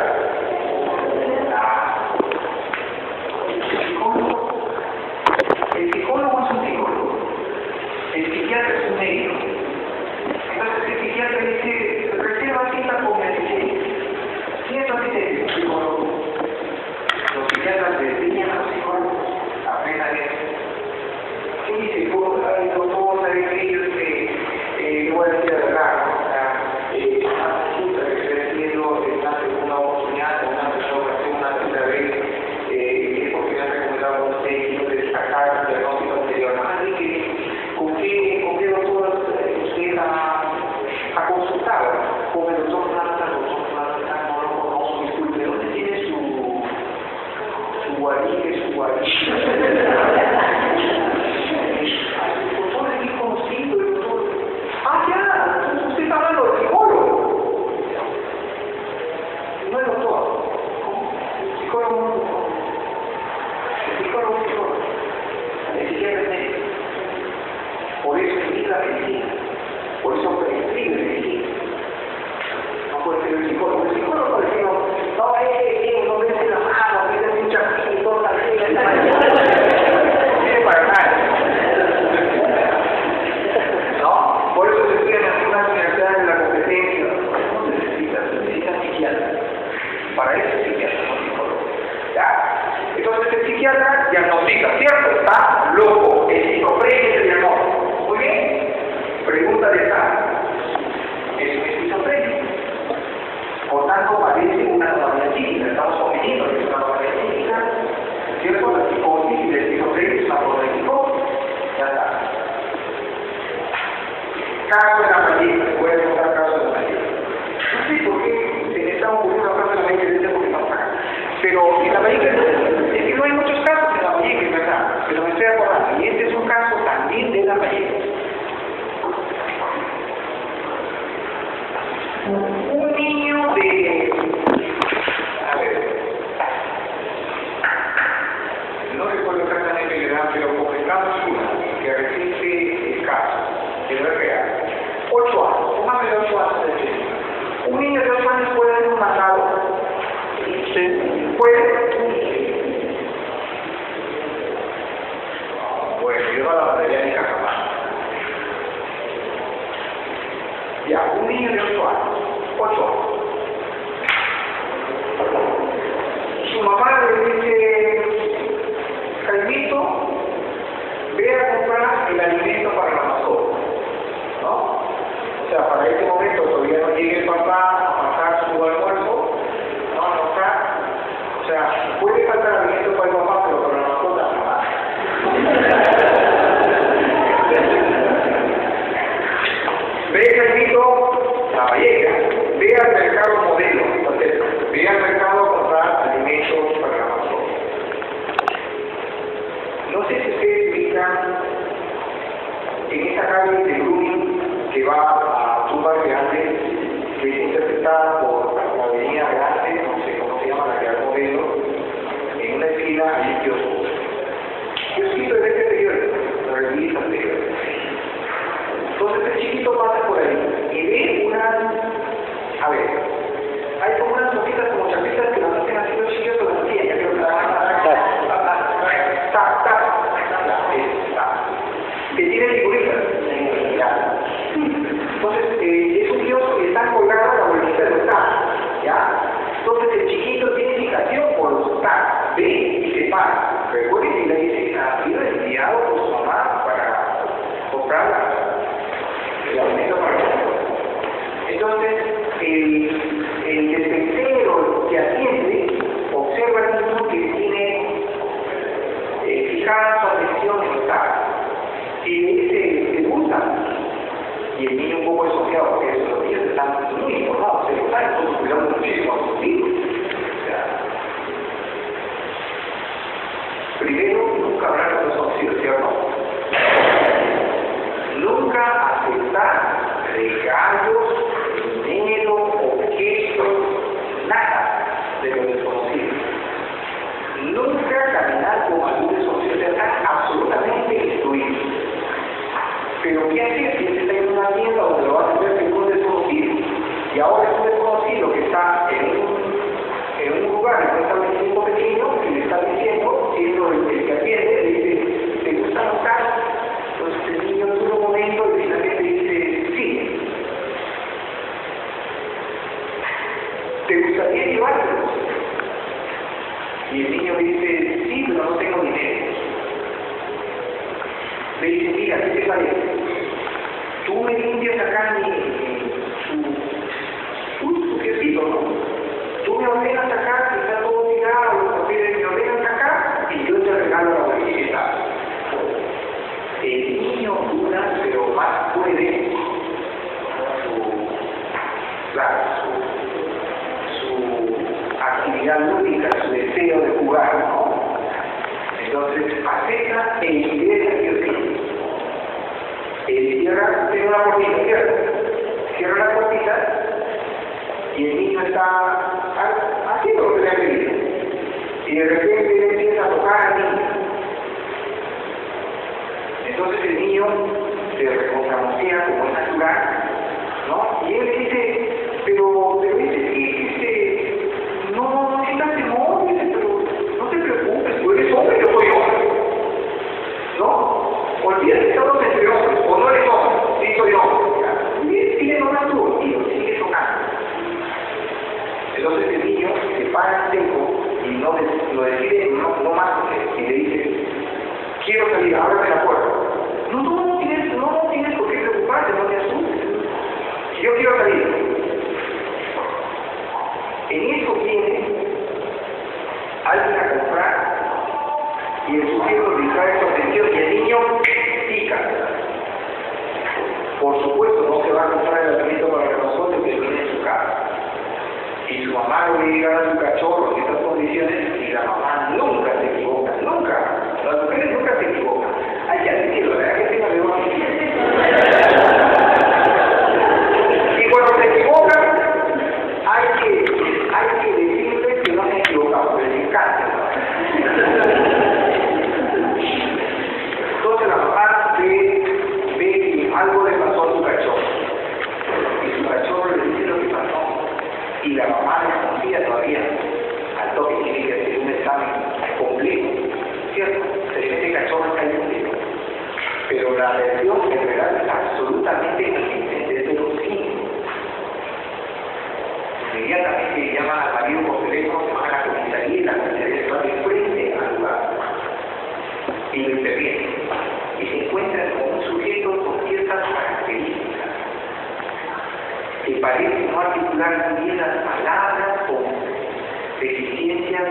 piernas de niña a los hijos, apenas eso. ¿Qué dice? ¿Cómo saber que ellos que voy a decir la verdad? Resulta que estoy haciendo una oportunidad, una ocasión, una tercera vez, porque me han recomendado un técnico de destacar el diagnóstico anterior. Así que, ¿con qué doctor usted ha consultado? Con el doctor Plata, no lo conozco, disculpe, ¿dónde tiene su guarida, su guarida? Usted está hablando de psicólogo. No es doctor. Psicólogo no es doctor. El psicólogo es psicólogo. El psiquiatra es médico. Por eso indica medicina. Por eso prescribe medicina. No puede ser el psicólogo. El psicólogo, por ejemplo, no vence la mano, vence un chapín y todo tal vez. No tiene para nada. Por eso se estudian en algunas universidades de la competencia. No necesitan psiquiatra. Para eso es psiquiatra, no psicólogo. ¿Ya? Entonces el psiquiatra diagnostica, ¿cierto? Está loco, esquizofrenia el diagnóstico. Muy bien. Pregunta de esta. ¿Es un esquizofrenia? Por tanto, parece una anomalía psíquica. Estamos conviniendo que es una anomalía psíquica. ¿Cierto? La psicosis y la esquizofrenia es una forma de psicosis. Ya está. Caso de la mallita, voy a contar caso de la mallita. No sé por qué se me está ocurriendo caso de la mallita, porque estamos acá. Pero en la mallita, es que no hay muchos casos de la mallita, es verdad, pero me estoy acordando. Y este es un caso también de la mallita. Un niño de... A ver... No recuerdo exactamente la edad, pero comentamos una que resiste el caso. Pero es real. 8 años, o más de 8 años de edad. Un niño de 8 años puede ser un matado. Sí. Puede. Bueno, yo no la batería ni jamás. Ya, un niño de 8 años. 8 años. Su mamá le dice, Jaimito, ve a comprar el alimento para la mascota. ¿No? O sea, para este momento todavía no llegue el papá a pasar su almuerzo, no está. O sea, puede faltar alimento para el papá, pero para la mascota jamás. Ve, Jaimito, la valleja, ve al mercado modelo, ve al mercado a comprar alimentos para la mascota. No sé si ustedes miran en esa calle de Bruning que va a un barrio grande, que es interpretada por la avenida Grande, no sé cómo se llama, la Real Modelo, en una esquina hay un kiosco. Kiosquito de este periódico, la revista anterior. Entonces el chiquito pasa por ahí y ve a ver, hay como unas cositas como chapitas que las hacen así los chicos con las pies, ya creo que que tiene figuritas. Entonces, es un kiosco que está colgado a la bolsita de los tacos, ¿ya? Entonces, el chiquito tiene indicación por los tacos, ve y se para. Recuerden que le dice, ha sido enviado por su mamá para comprar el alimento para el niño. Entonces, el despensero que atiende observa al niño que tiene fijada su atención en los tacos. Y le dice, ¿te gusta? Y el niño un poco desconfiado, porque los niños están muy informados, se lo saben, todos cuidando muchísimo a sus hijos. O sea, primero, nunca hablar con desconocidos, ¿cierto? Nunca aceptar regalos, dinero, objetos, nada de lo desconocido. Nunca caminar con algún desconocido, estar absolutamente excluido. Pero ¿qué hacer si está en una tienda donde lo va a hacer con un desconocido? Y ahora es un desconocido que está en un lugar, en un establecimiento pequeño, que le está diciendo, siendo el que atiende, le dice, ¿te gustan los tacos? Entonces el niño dura un momento y finalmente dice, sí. ¿Te gustaría llevártelos? Y el niño le dice, sí, pero no tengo dinero. Le dice, mira, ¿qué te parece? Tú me limpias acá su quesito, ¿no? Tú me ordenas acá, que está todo tirado, los papeles me ordenas acá, y yo te regalo la botellita. El niño duda, pero más puede, su actividad lúdica, su deseo de jugar, ¿no? Entonces acepta e ingresa el quesito. Cierra, tiene una puertita, cierra la puertita y el niño está haciendo lo que le ha pedido. Y de repente él empieza a tocar al niño. Entonces el niño se reconocía como es natural, ¿no? Y él le dice, pero dice, sí, no sientas temor, dice, pero no te preocupes, tú eres hombre, yo soy hombre, ¿no? Olvídate que todos entre hombres, o no eres hombre, sí soy hombre, y sigue nomás tú, y sigue tocando. Entonces el niño se para seco y no lo decide, no más, y le dice, quiero salir, ábrame la puerta. No tienes por qué preocuparte, no te asustes. Yo quiero salir. En eso viene alguien a comprar y el sujeto distrae su atención y el niño pica. Por supuesto, no se va a comprar el alimento para nosotros que viene en su casa. Y su mamá le diga a su cachorro en estas condiciones y la mamá nunca se equivoca, nunca. Las mujeres nunca se equivocan. Hay que admitirlo, ¿verdad? Que tenga de buena y cuando se equivocan, hay que decirles que no se han equivocado, pero les encanta. Entonces la mamá ve que algo le pasó a su cachorro. Y su cachorro le dice lo que pasó. Y la mamá desconfía todavía. Al toque tiene que hacer un examen completo. ¿Cierto? Este cachorro está inútil. Pero la versión en realidad es absolutamente consistente desde los signos. Inmediatamente llaman al marido por teléfono, se van a la comisaría y la comisaría se va de frente al lugar. Y lo interviene. Y se encuentran con un sujeto con ciertas características que parece no articular muy bien las palabras, con deficiencias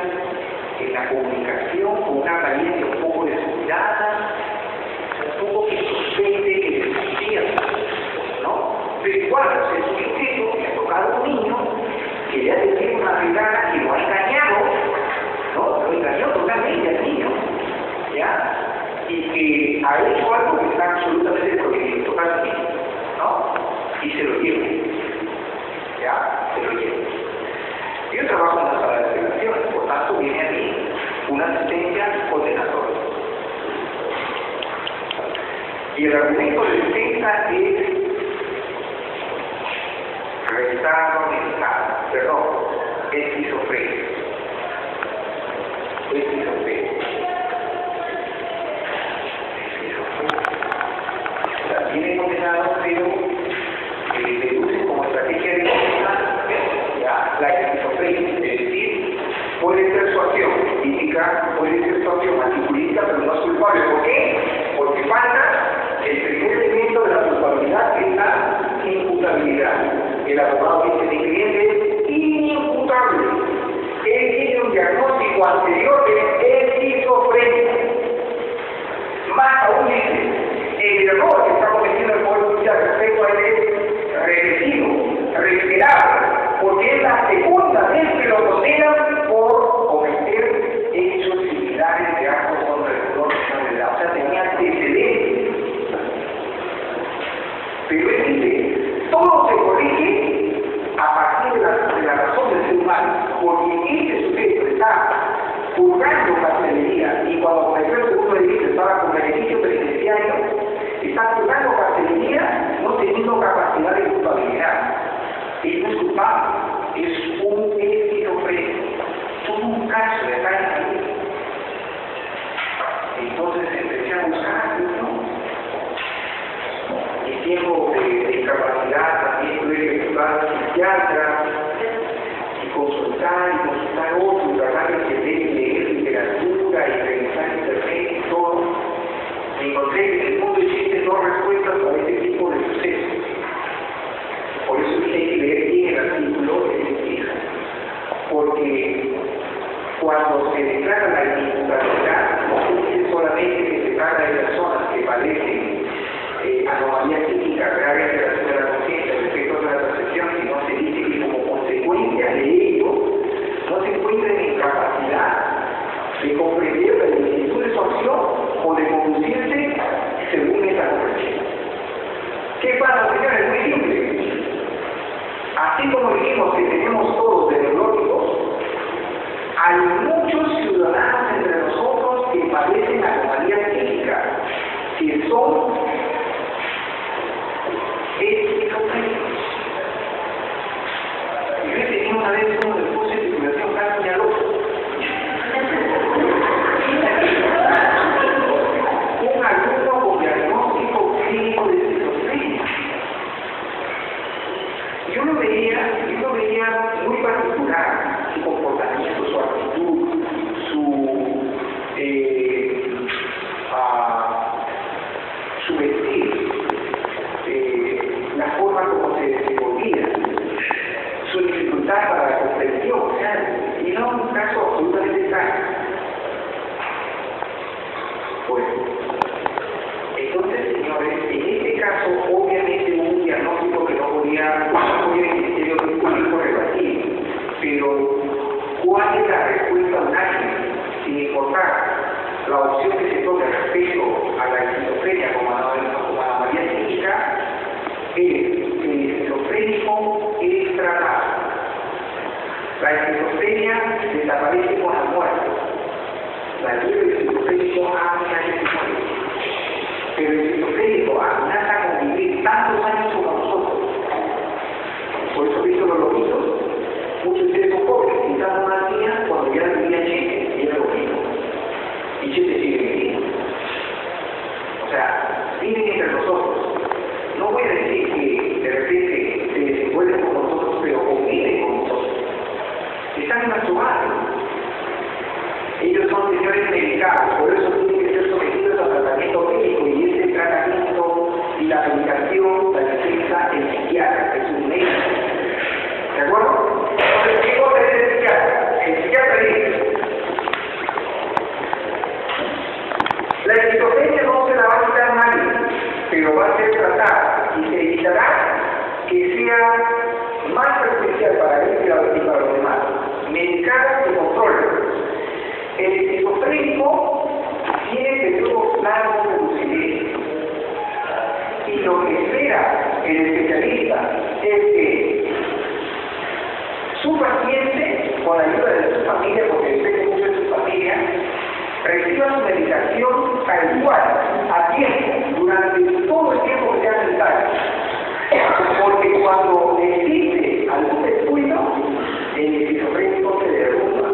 en la comunicación, con una apariencia un poco descuidada, un poco que sospeche, que desconfía, ¿no? Pero igual, es un sujeto que ha tocado a un niño, que le ha tenido una regala, que lo ha engañado, ¿no? Lo engañó totalmente al niño, ¿ya? Y que ha hecho algo que está absolutamente prohibido, tocar al niño, ¿no? Y se lo lleva, ¿ya? Se lo lleva. Yo trabajo en la sala de operaciones, por tanto viene a mí una asistencia ordenatoria. Y el argumento de defensa es retardo mental, perdón, esquizofrenia. Esquizofrenia. O sea, tiene condenado, pero deduce como estrategia de defensa, ¿ya? La esquizofrenia, es decir, puede ser su acción física, puede ser su acción antijurídica, pero no es culpable. ¿Por qué? Porque falta el primer elemento de la culpabilidad, que es la imputabilidad. El abogado dice que el cliente es inimputable. Él tiene un diagnóstico anterior de esquizofrenia. Más aún dice, el error que está cometiendo el Poder Judicial respecto a él es regresivo, reiterable, porque es la segunda vez que lo condenan por cometer hechos similares de actos contra el honor nacional de la. O sea, tenía antecedentes. Pero él dice, todo se corrige a partir de la razón del ser humano, porque ese sujeto está juzgando carcelería, y cuando comenzó el segundo delito estaba con beneficio penitenciario, está juzgando carcelería no teniendo capacidad de culpabilidad. Él no es culpable, es un esquizofrénico, es un caso de ataque. Entonces empecé a buscar, ¿no? En tiempo de incapacidad también tuve que buscar a un psiquiatra y consultar otros, tratar de entender y leer literatura expuestas a este tipo de sucesos. Por eso hay que leer bien el artículo que se explica. Porque cuando se declara la inimputabilidad, no se dice solamente que se trata de personas que padecen anomalías psíquicas graves en relación a la conciencia, defectos de la percepción, sino se dice que como consecuencia de ello, no se encuentran en capacidad de comprender la lentitud de su acción o de conducirse según esa comprensión. ¿Qué pasa, señores? Muy simple. Así como dijimos que tenemos todos neurológicos, hay muchos ciudadanos entre nosotros que padecen anomalías psíquicas, que son esquizofrénicos. Yo tenía una vez uno del curso de titulación casi a loco. Un alumno con diagnóstico clínico de esquizofrenia. Yo lo veía muy particular, su comportamiento, su actitud, su vestir, la forma como se desenvolvía, su dificultad para la comprensión, o sea, y no un caso absolutamente extraño. Bueno, entonces, señores, en este caso, obviamente hubo un diagnóstico que no podía el Ministerio Público rebatir, pero ¿cuál es la respuesta unánime? Sin importar la opción que se tome respecto a la esquizofrenia como anomalía psíquica, es que el esquizofrénico es tratado. La esquizofrenia desaparece con la muerte. La vida del esquizofrénico amenaza que se muere. Pero el esquizofrénico amenaza con vivir tantos años como nosotros. Por eso visto los loquitos, muchos de ustedes son jóvenes, y están una niña cuando ya vivía Chile, y era loquito. Y Chile sigue viviendo. O sea, viven entre nosotros. No voy a decir que de repente se desenvuelven con nosotros, pero conviven con nosotros. Están en nuestro barrio. Ellos son señores medicados, por eso tienen que ser sometidos al tratamiento médico, y ese tratamiento y la medicación la dispensa el psiquiatra, es un médico. ¿De acuerdo? Entonces, ¿qué cosa es el psiquiatra? El psiquiatra dice: la esquizofrenia no se la va a quitar a nadie, pero va a ser tratada y se evitará que sea más perjudicial para él y para los demás. Medicada y control. El esquizofrénico tiene periodos largos de lucidez, y lo que espera el especialista es que su paciente, con la ayuda de su familia, porque depende mucho de su familia, reciba su medicación tal cual, a tiempo, durante todo el tiempo que sea necesario. Porque cuando existe algún descuido, el esquizofrénico se derrumba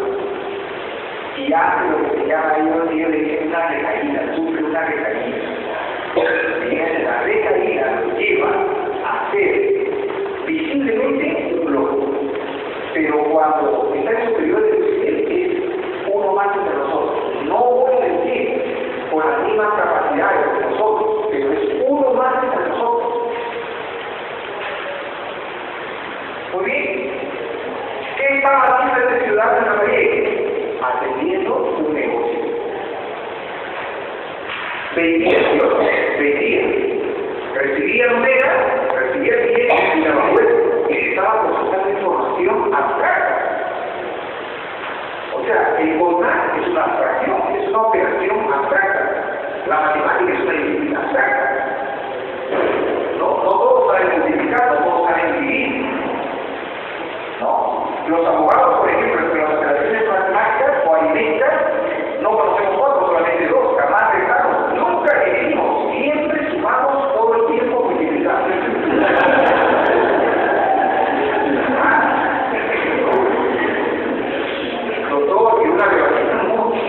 y hace lo que se llama, yo le dije, una recaída, sufre una recaída. Y la recaída lo lleva a ser visiblemente un loco. Pero cuando está en su periodo de lucidez, es uno más entre nosotros. No voy a decir con las mismas capacidades que nosotros, pero es uno más entre nosotros. Muy bien. ¿Qué estaba haciendo este ciudadano en la calle? Atendiendo un negocio. Vendía, recibía moneda, recibía billetes y daba vuelta, y estaba consultando información abstracta. O sea, el contar es una abstracción, es una operación abstracta. La matemática es una disciplina abstracta. No todos saben multiplicar, no todos saben dividir. ¿No? Los abogados, por ejemplo, en las operaciones matemáticas o aritméticas, no conocemos cuatro, solamente dos, jamás restamos, nunca dividimos, siempre sumamos todo el tiempo multiplicando. Notó que una relación muy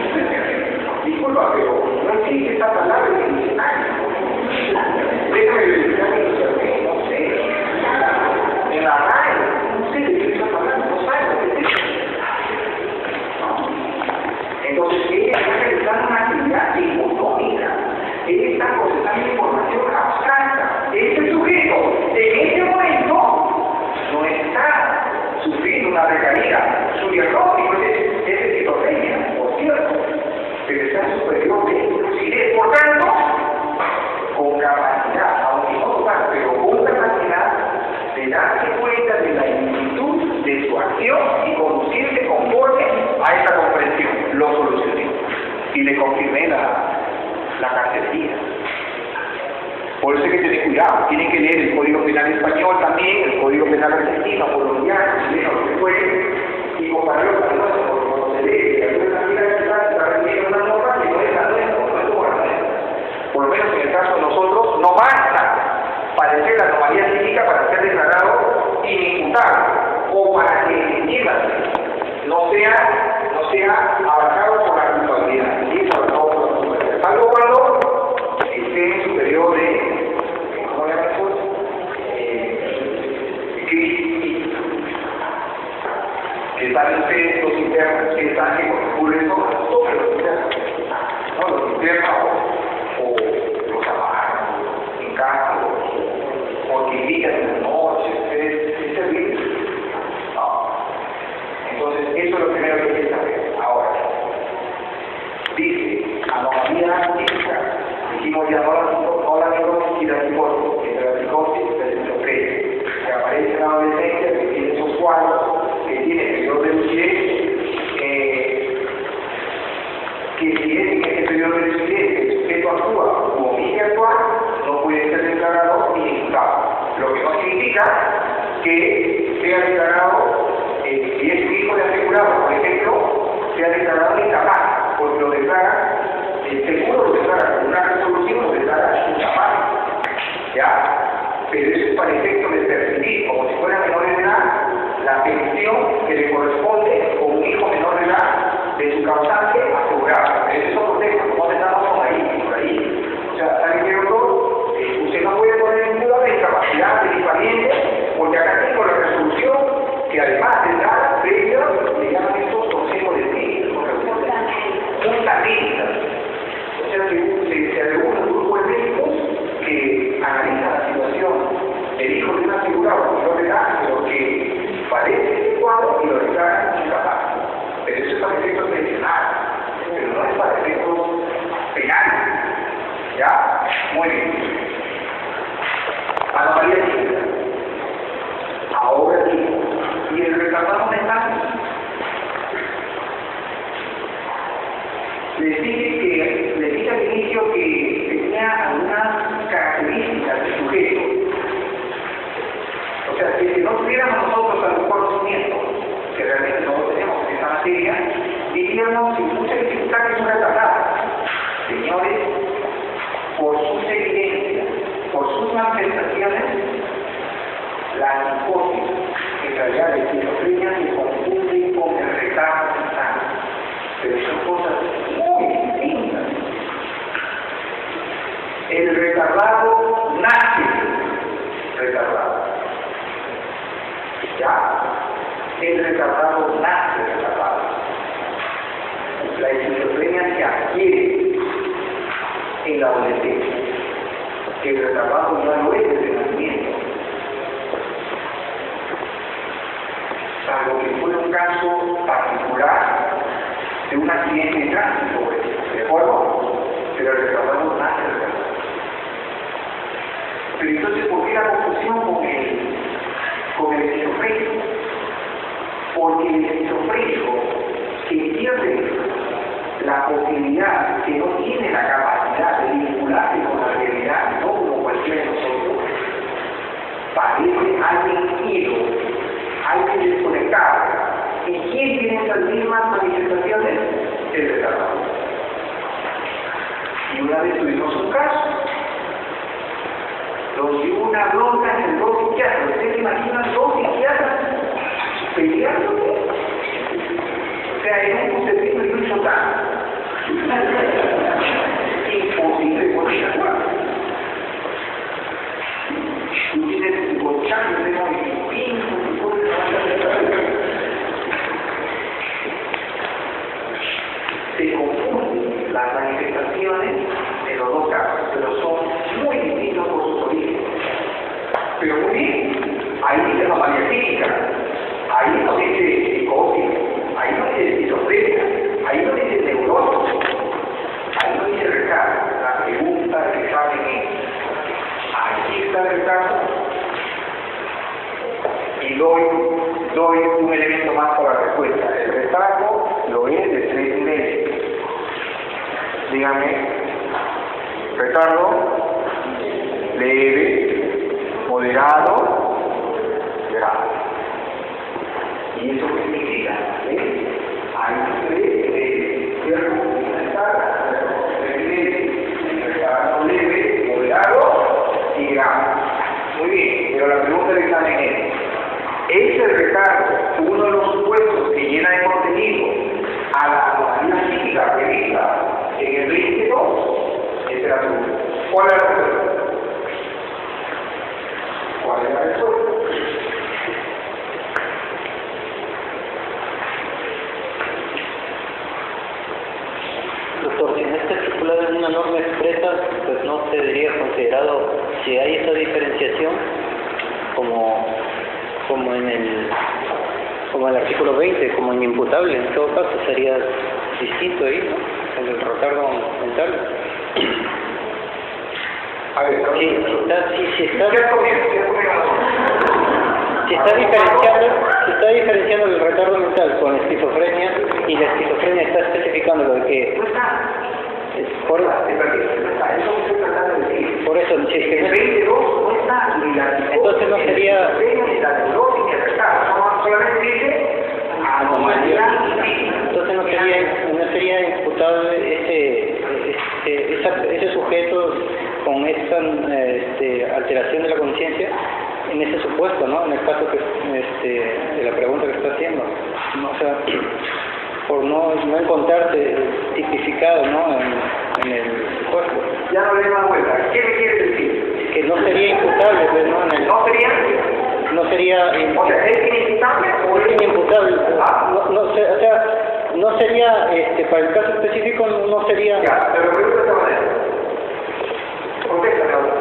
y le confirmé la cartelería. Por eso hay que tener cuidado, tienen que leer el Código Penal español también, el Código Penal argentino, colombiano, chileno, lo que fuere, y compararlo con el nuestro, porque cuando se lee que alguna manera de está recibiendo una norma que no es la nuestra, no es como la nuestra. Por lo menos en el caso de nosotros, no basta padecer la anomalía clínica para ser declarado inimputable, o para que no sea abarcado por la culpabilidad, ¿sí? Abarcado por la culpabilidad. Salvo cuando esté en su periodo de, ¿cómo le llaman eso? Crisis, que están ustedes los internos, que están que ocurren sobre los internos, ¿no? Los internos o los amarran en casa, o que digan en la noche, es terrible. Entonces, eso es lo primero que hay que saber. Ahora, dice, anomalía física. Dijimos ya no la neurosis y la psicosis, entre la psicosis y la esquizofrenia. Que aparece en la adolescencia, que tiene esos cuadros, que tiene periodo de lucidez, que si es en este periodo de lucidez el sujeto actúa como omite actuar, no puede ser declarado inimputable. Lo que no significa que sea declarado, si es un hijo de asegurado, por ejemplo, sea declarado incapaz, porque lo declara, el seguro lo declara con una resolución, lo declara incapaz. ¿Ya? Pero eso es para efecto de percibir, como si fuera menor de edad, la pensión que le corresponde con un hijo menor de edad de su causante asegurado. Ese es otro tema, no estamos por ahí. O sea, ¿saben qué, doctor? Usted no puede poner en duda la incapacidad del pariente, porque acá tengo la resolución que además de dar previa, le llaman estos consejos de médicos, fundamentalistas. O sea, que se reúne un grupo de médicos que analizan la situación del hijo de un asegurado, menor de edad, pero que padece este cuadro y lo declaran incapaz. Pero eso es para efectos medicinales, pero no es para efectos penales. ¿Ya? Muy bien. Anomalía física. Ahora sí. ¿Y el retardado mental? Les dije al inicio que tenía algunas características de sujeto. O sea, que si no tuviéramos nosotros algún conocimiento, que realmente no lo tenemos en esta materia, diríamos sin mucha dificultad que es un retardado. Señores, por sus evidencias, por sus manifestaciones, la psicosis, en realidad la esquizofrenia se confunde con el retardo mental, pero son cosas muy distintas. El retardado nace retardado. ¿Ya? El retardado nace retardado. La esquizofrenia se adquiere en la adolescencia. El retardado ya no es desde nacimiento. Salvo que fue un caso particular de un accidente de tránsito, ¿de acuerdo? Pero el retardado nace retardado. Pero entonces, ¿por qué la confusión con el esquizofrénico? Porque el esquizofrénico que pierde la posibilidad, que no tiene la capacidad de vincularse con la realidad, no como cualquiera de nosotros, parece alguien ido, alguien desconectado. ¿Y quién tiene esas mismas manifestaciones? El retardado. Y una vez tuvimos un caso, donde hubo una bronca entre dos psiquiatras. ¿Ustedes se imaginan dos psiquiatras peleándose? O sea, en un servicio y un chotán. Imposible poner de acuerdo. Tú tienes tu colchón de movimiento, se confunden las manifestaciones de los dos casos, pero son muy distintos por sus orígenes. Pero muy bien, ahí dice la anomalía física, ahí no dice psicosis, ahí no dice esquizofrenia, ahí no dice neurosis, ahí no dice retardo. La pregunta del examen es, aquí está el retardo, y doy un elemento más para la respuesta. El retardo lo es de 3 niveles. Díganme, retardo, leve, moderado, grave. ¿Y eso qué significa? Hay retardo leve, moderado y grave. Muy bien, pero la pregunta del examen es, ¿ese retardo, uno de los supuestos que llena de contenido a la anomalía psíquica prevista en el 22? Esa era la pregunta. ¿Cuál era la respuesta? ¿Cuál era la respuesta? Doctor, si no está estipulado en una norma expresa, pues no sería considerado, si hay esa diferenciación, como en el artículo 20, como inimputable, en todo caso sería distinto ahí, ¿no? En el retardo mental. A ver, si está diferenciando el retardo mental con esquizofrenia y la esquizofrenia está especificando lo de que por eso si es que el 22 no está ni la entonces no sería solamente dice anomalía. Entonces no sería imputable ese sujeto con esta alteración de la conciencia en ese supuesto, ¿no? En el caso de la pregunta que está haciendo, ¿no? O sea, por no encontrarse tipificado, ¿no? En el supuesto. Ya no le doy más vuelta. ¿Qué me quieres decir? Que no sería imputable, pues, ¿no? ¿No sería? O sea, ¿es inimputable o es inimputable? No sería, para el caso específico no sería... Ya, pero pregunto de esta manera. Contéstame ahora.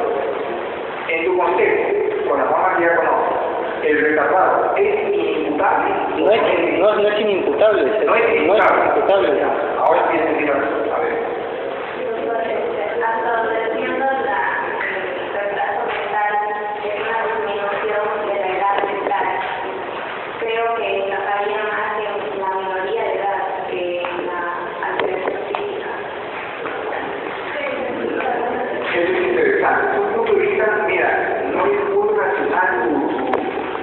En tu contexto, con la forma que ya conoces, ¿el retardado es inimputable? No es inimputable. No es inimputable. Ya. Ahora sí entendí. A ver. Hasta donde entiendo, el retraso mental es una disminución de la edad mental. Creo que había más que la minoría de edad que la alteración física. Eso es interesante. Tu punto de vista, mira, no es muy racional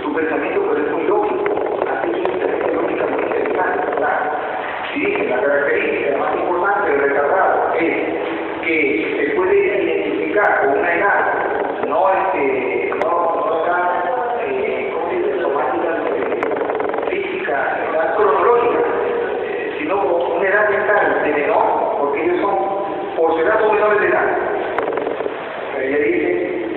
tu pensamiento, pero es muy lógico. Así que es lógica muy interesante. Claro. Si dice la característica más importante del retardado es que se puede identificar con una edad, no edad, ¿cómo se dice? Somática, física, edad cronológica, sino con una edad mental de menor, porque ellos son, por su edad son menores de edad. Pero ella dice,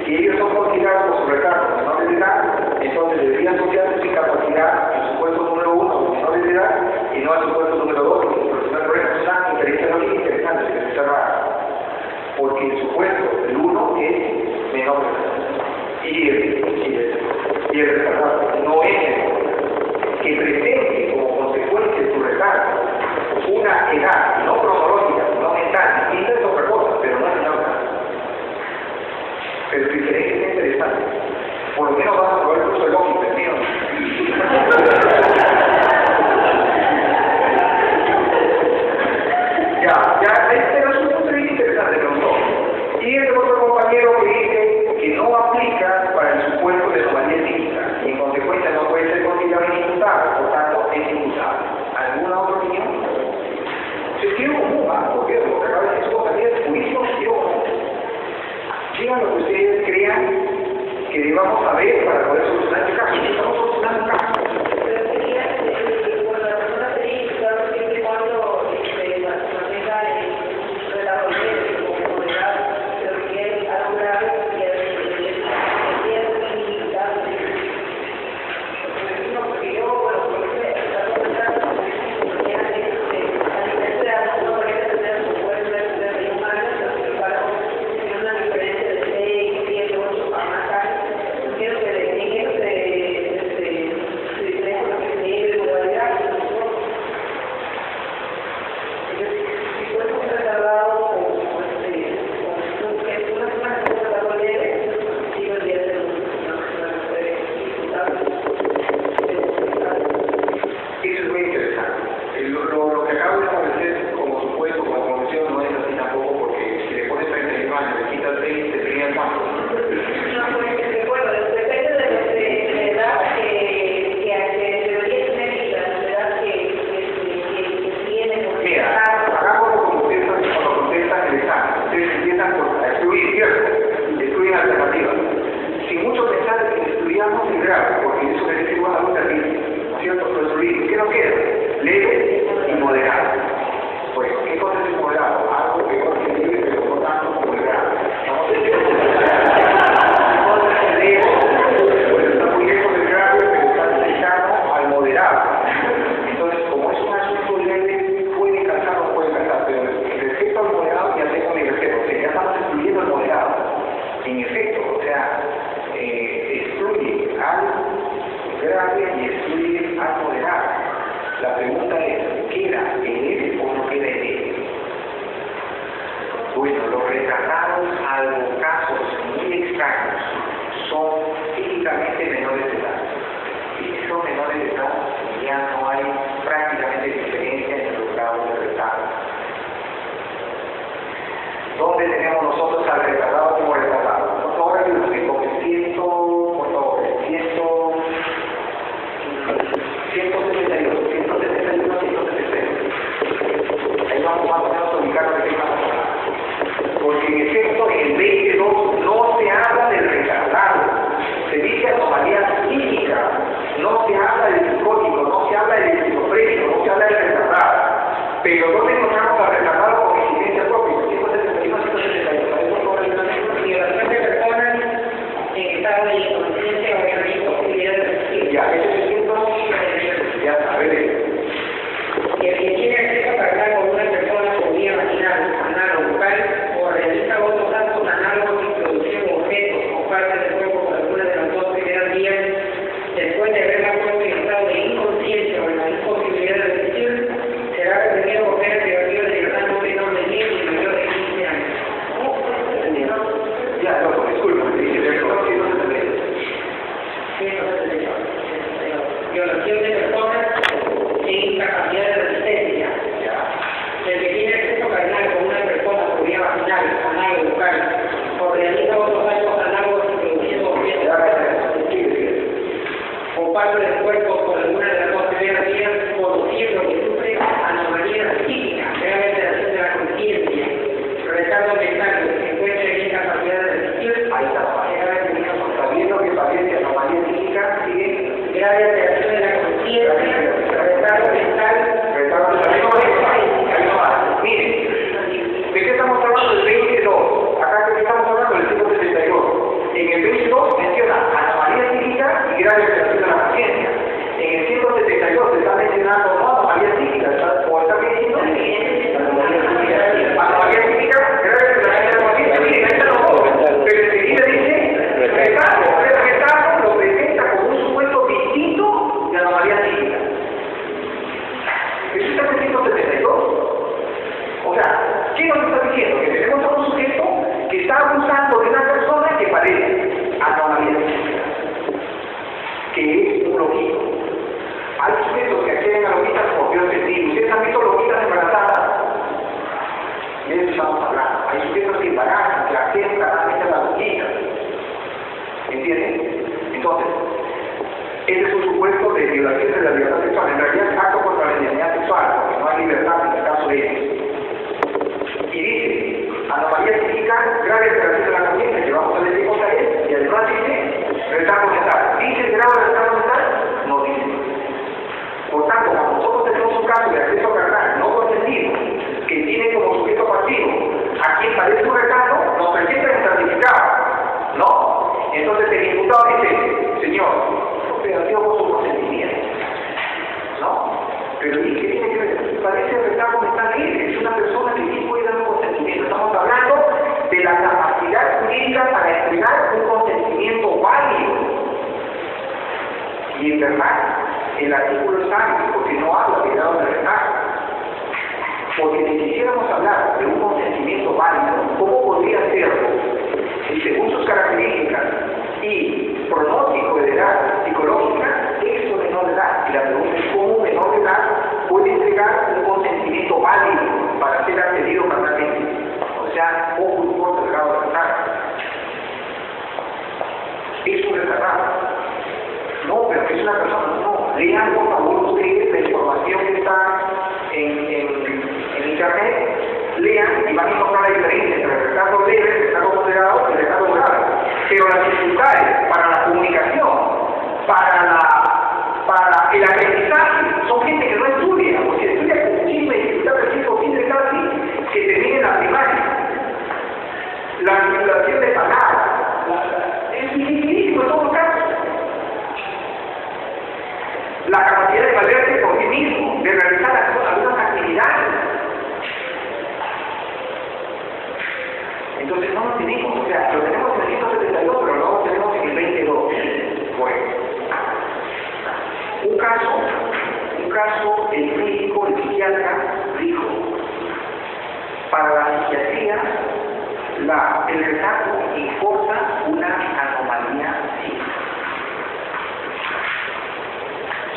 si ellos son considerados por su retardo menores de edad, entonces deberían asociar su incapacidad al supuesto número 1 menores de edad y no al supuesto número 2, porque no hay problema, es una inferencia lógica interesante, que es rara. Porque el supuesto, el 1 es menor de edad. Y el retardado no es que presente como consecuencia de su retardo una edad no cronológica, no mental, distinta es otra cosa, pero no es menor de edad. Pero su diferencia es interesante. Por lo menos vamos a probar el curso de lógica, ¿sí o no? Este es un punto de vista interesante de los dos. Y el otro compañero que dice que no aplica para el supuesto de anomalía psíquica y en consecuencia no puede ser considerado inimputable, por tanto es imputable. ¿Alguna otra opinión? Sentido común, porque lo que acaba de decir su compañero es purísimo sentido común. Digan lo que ustedes crean que debamos saber para poder solucionar este caso. Estamos solucionando un caso. ¿Dónde tenemos nosotros al retardado como retardado? Por favor, ayúdenme con el 178, 173. Ahí vamos más o menos a ubicarnos de qué estamos hablando. Porque en efecto, en el 22 no se habla del retardado, se dice anomalía psíquica, no se habla del psicótico, no se habla del esquizofrénico, no se habla del retardado. Pero ¿dónde encontramos al retardado con incidencia propia? 171, 172. Violación de personas en estado de inconsciencia o en imposibilidad de resistir. Ya, ese es el 100, ya está, Y el que tiene acceso carnal con una persona por vía vaginal, anal o bucal, o realiza otros actos análogos introduciendo objetos o partes del cuerpo por alguna de las dos primeras vías, después de haberla puesto en estado de inconsciencia o en la imposibilidad de resistir, será retenido por pena privativa de libertad no menor de 10 y mayor de 15 años. ya, loco, disculpa, te dice el 173. Violación de personas sin capacidad de resistencia. El que tiene acceso carnal con una persona por vía vaginal, anal o bucal, o realiza otros actos análogos introduciendo objetos o parte del cuerpo por alguna de las dos primeras vías, conociendo que sufre anomalía psíquica, grave alteración de la conciencia, retardo mental, que se encuentra en incapacidad de resistir, Ahí está, sabiendo que padece anomalía psíquica, sigue. grave alteración de la conciencia, retardo mental, Miren, ¿de qué estamos hablando? Del 22. Acá ¿de qué estamos hablando? Del 172. En el 22 menciona anomalía psíquica y grave alteración de la conciencia. En el 172 se está mencionando no anomalía psíquica, o está diciendo anomalía psíquica, grave alteración de la conciencia. Miren, ahí está los dos. Pero enseguida dice retardo. El retardo lo presenta como un supuesto distinto de anomalía psíquica. ¿Eso está en el 172? O sea, ¿qué nos está diciendo? Que tenemos a un sujeto que está abusando de una persona que padece anomalía psíquica, que es un loquito. Hay sujetos que acceden a loquitas como Dios te dice. ¿Ustedes han visto loquitas embarazadas? De eso estamos hablando. Hay sujetos que embarazan, que acceden claramente a las loquitas. ¿Entienden? Entonces, ese es un supuesto de violación de la libertad sexual. En realidad es acto contra la identidad sexual, porque no hay libertad en el caso de ellos. Y dice, anomalía psíquica, grave alteración de la conciencia, que vamos a ver qué cosa es, y además dice, retardo mental. ¿Dice el grado de retardo mental? No dice. Por tanto, cuando nosotros tenemos un caso de acceso carnal no consentido, que tiene como sujeto pasivo a quien padece un retardo, nos presenta un certificado, ¿no? Entonces el imputado dice, señor, operación por su consentimiento, ¿no? Pero ¿y qué tiene que ver? Parece el retardo mental libre, es una persona que sí puede dar un consentimiento. Estamos hablando de la capacidad jurídica para entregar un consentimiento válido. Y en verdad, el artículo está aquí porque no habla de grado de retardo. Porque si quisiéramos hablar de un consentimiento válido, ¿cómo podría serlo? Y según sus características y pronóstico de edad psicológica, es un menor de edad. Y la pregunta es cómo un menor de edad puede entregar un consentimiento válido para ser accedido carnalmente. O sea, poco importa el grado de retardo. Es un retardado. No, pero es una persona, no. Lean por favor ustedes la información que está en internet, lean y van a encontrar la diferencia entre el retardo leve, el retardo moderado y el retardo grave. Pero las dificultades para la comunicación, para el aprendizaje, son gente que no estudia, porque estudia con muchísima dificultad, pero es imposible casi que termine la primaria. La manipulación de palabras, es dificilísimo en todos los casos. La capacidad de valerse por sí mismo, de realizar algunas actividades. Entonces no lo tenemos, o sea, lo tenemos en el 172, pero no lo tenemos en el 22. Bueno, un caso, el médico, el psiquiatra, dijo, para la psiquiatría, el retardo importa una anomalía psíquica.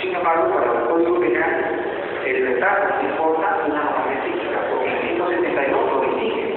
Sin embargo, para el Código Penal, el retardo importa una anomalía psíquica, porque en 172 lo distingue.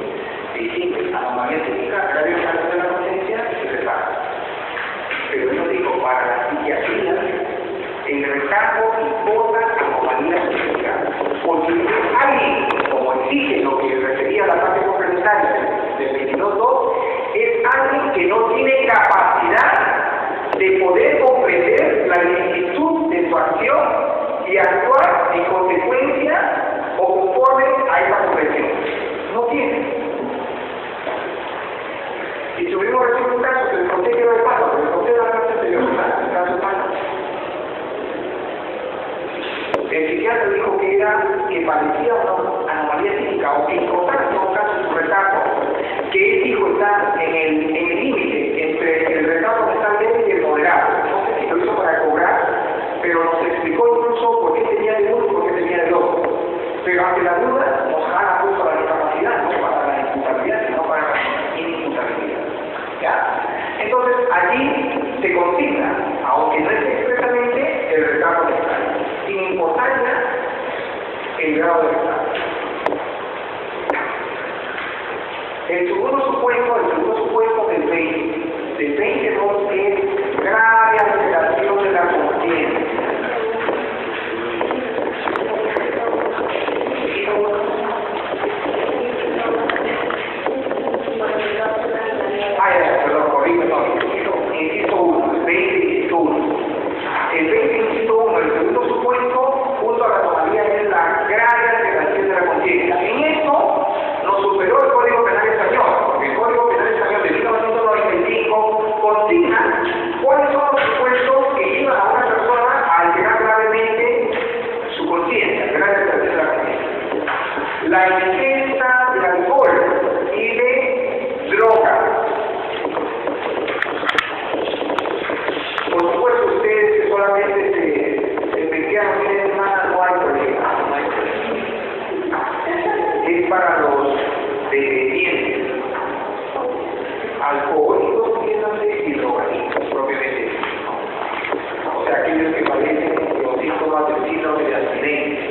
estado del Estado. El segundo supuesto del 22 es grave alteración de la conciencia. Perdón, corrijo, inciso 1, el 20, el 20, el segundo supuesto, junto a la anomalía, es la grave alteración de la conciencia. En esto nos superó el Código Penal Español, porque el Código Penal Español de 1995 consigna cuáles son los supuestos que llevan a una persona a alterar gravemente su conciencia, grave alteración de la conciencia. La ingesta de alcohol y de droga. Por supuesto, ustedes que solamente se investigan los fines de semana, no hay problema. Es para los dependientes, alcohólicos, y drogadictos, propiamente. O sea, aquellos que padecen los síntomas del síndrome de abstinencia,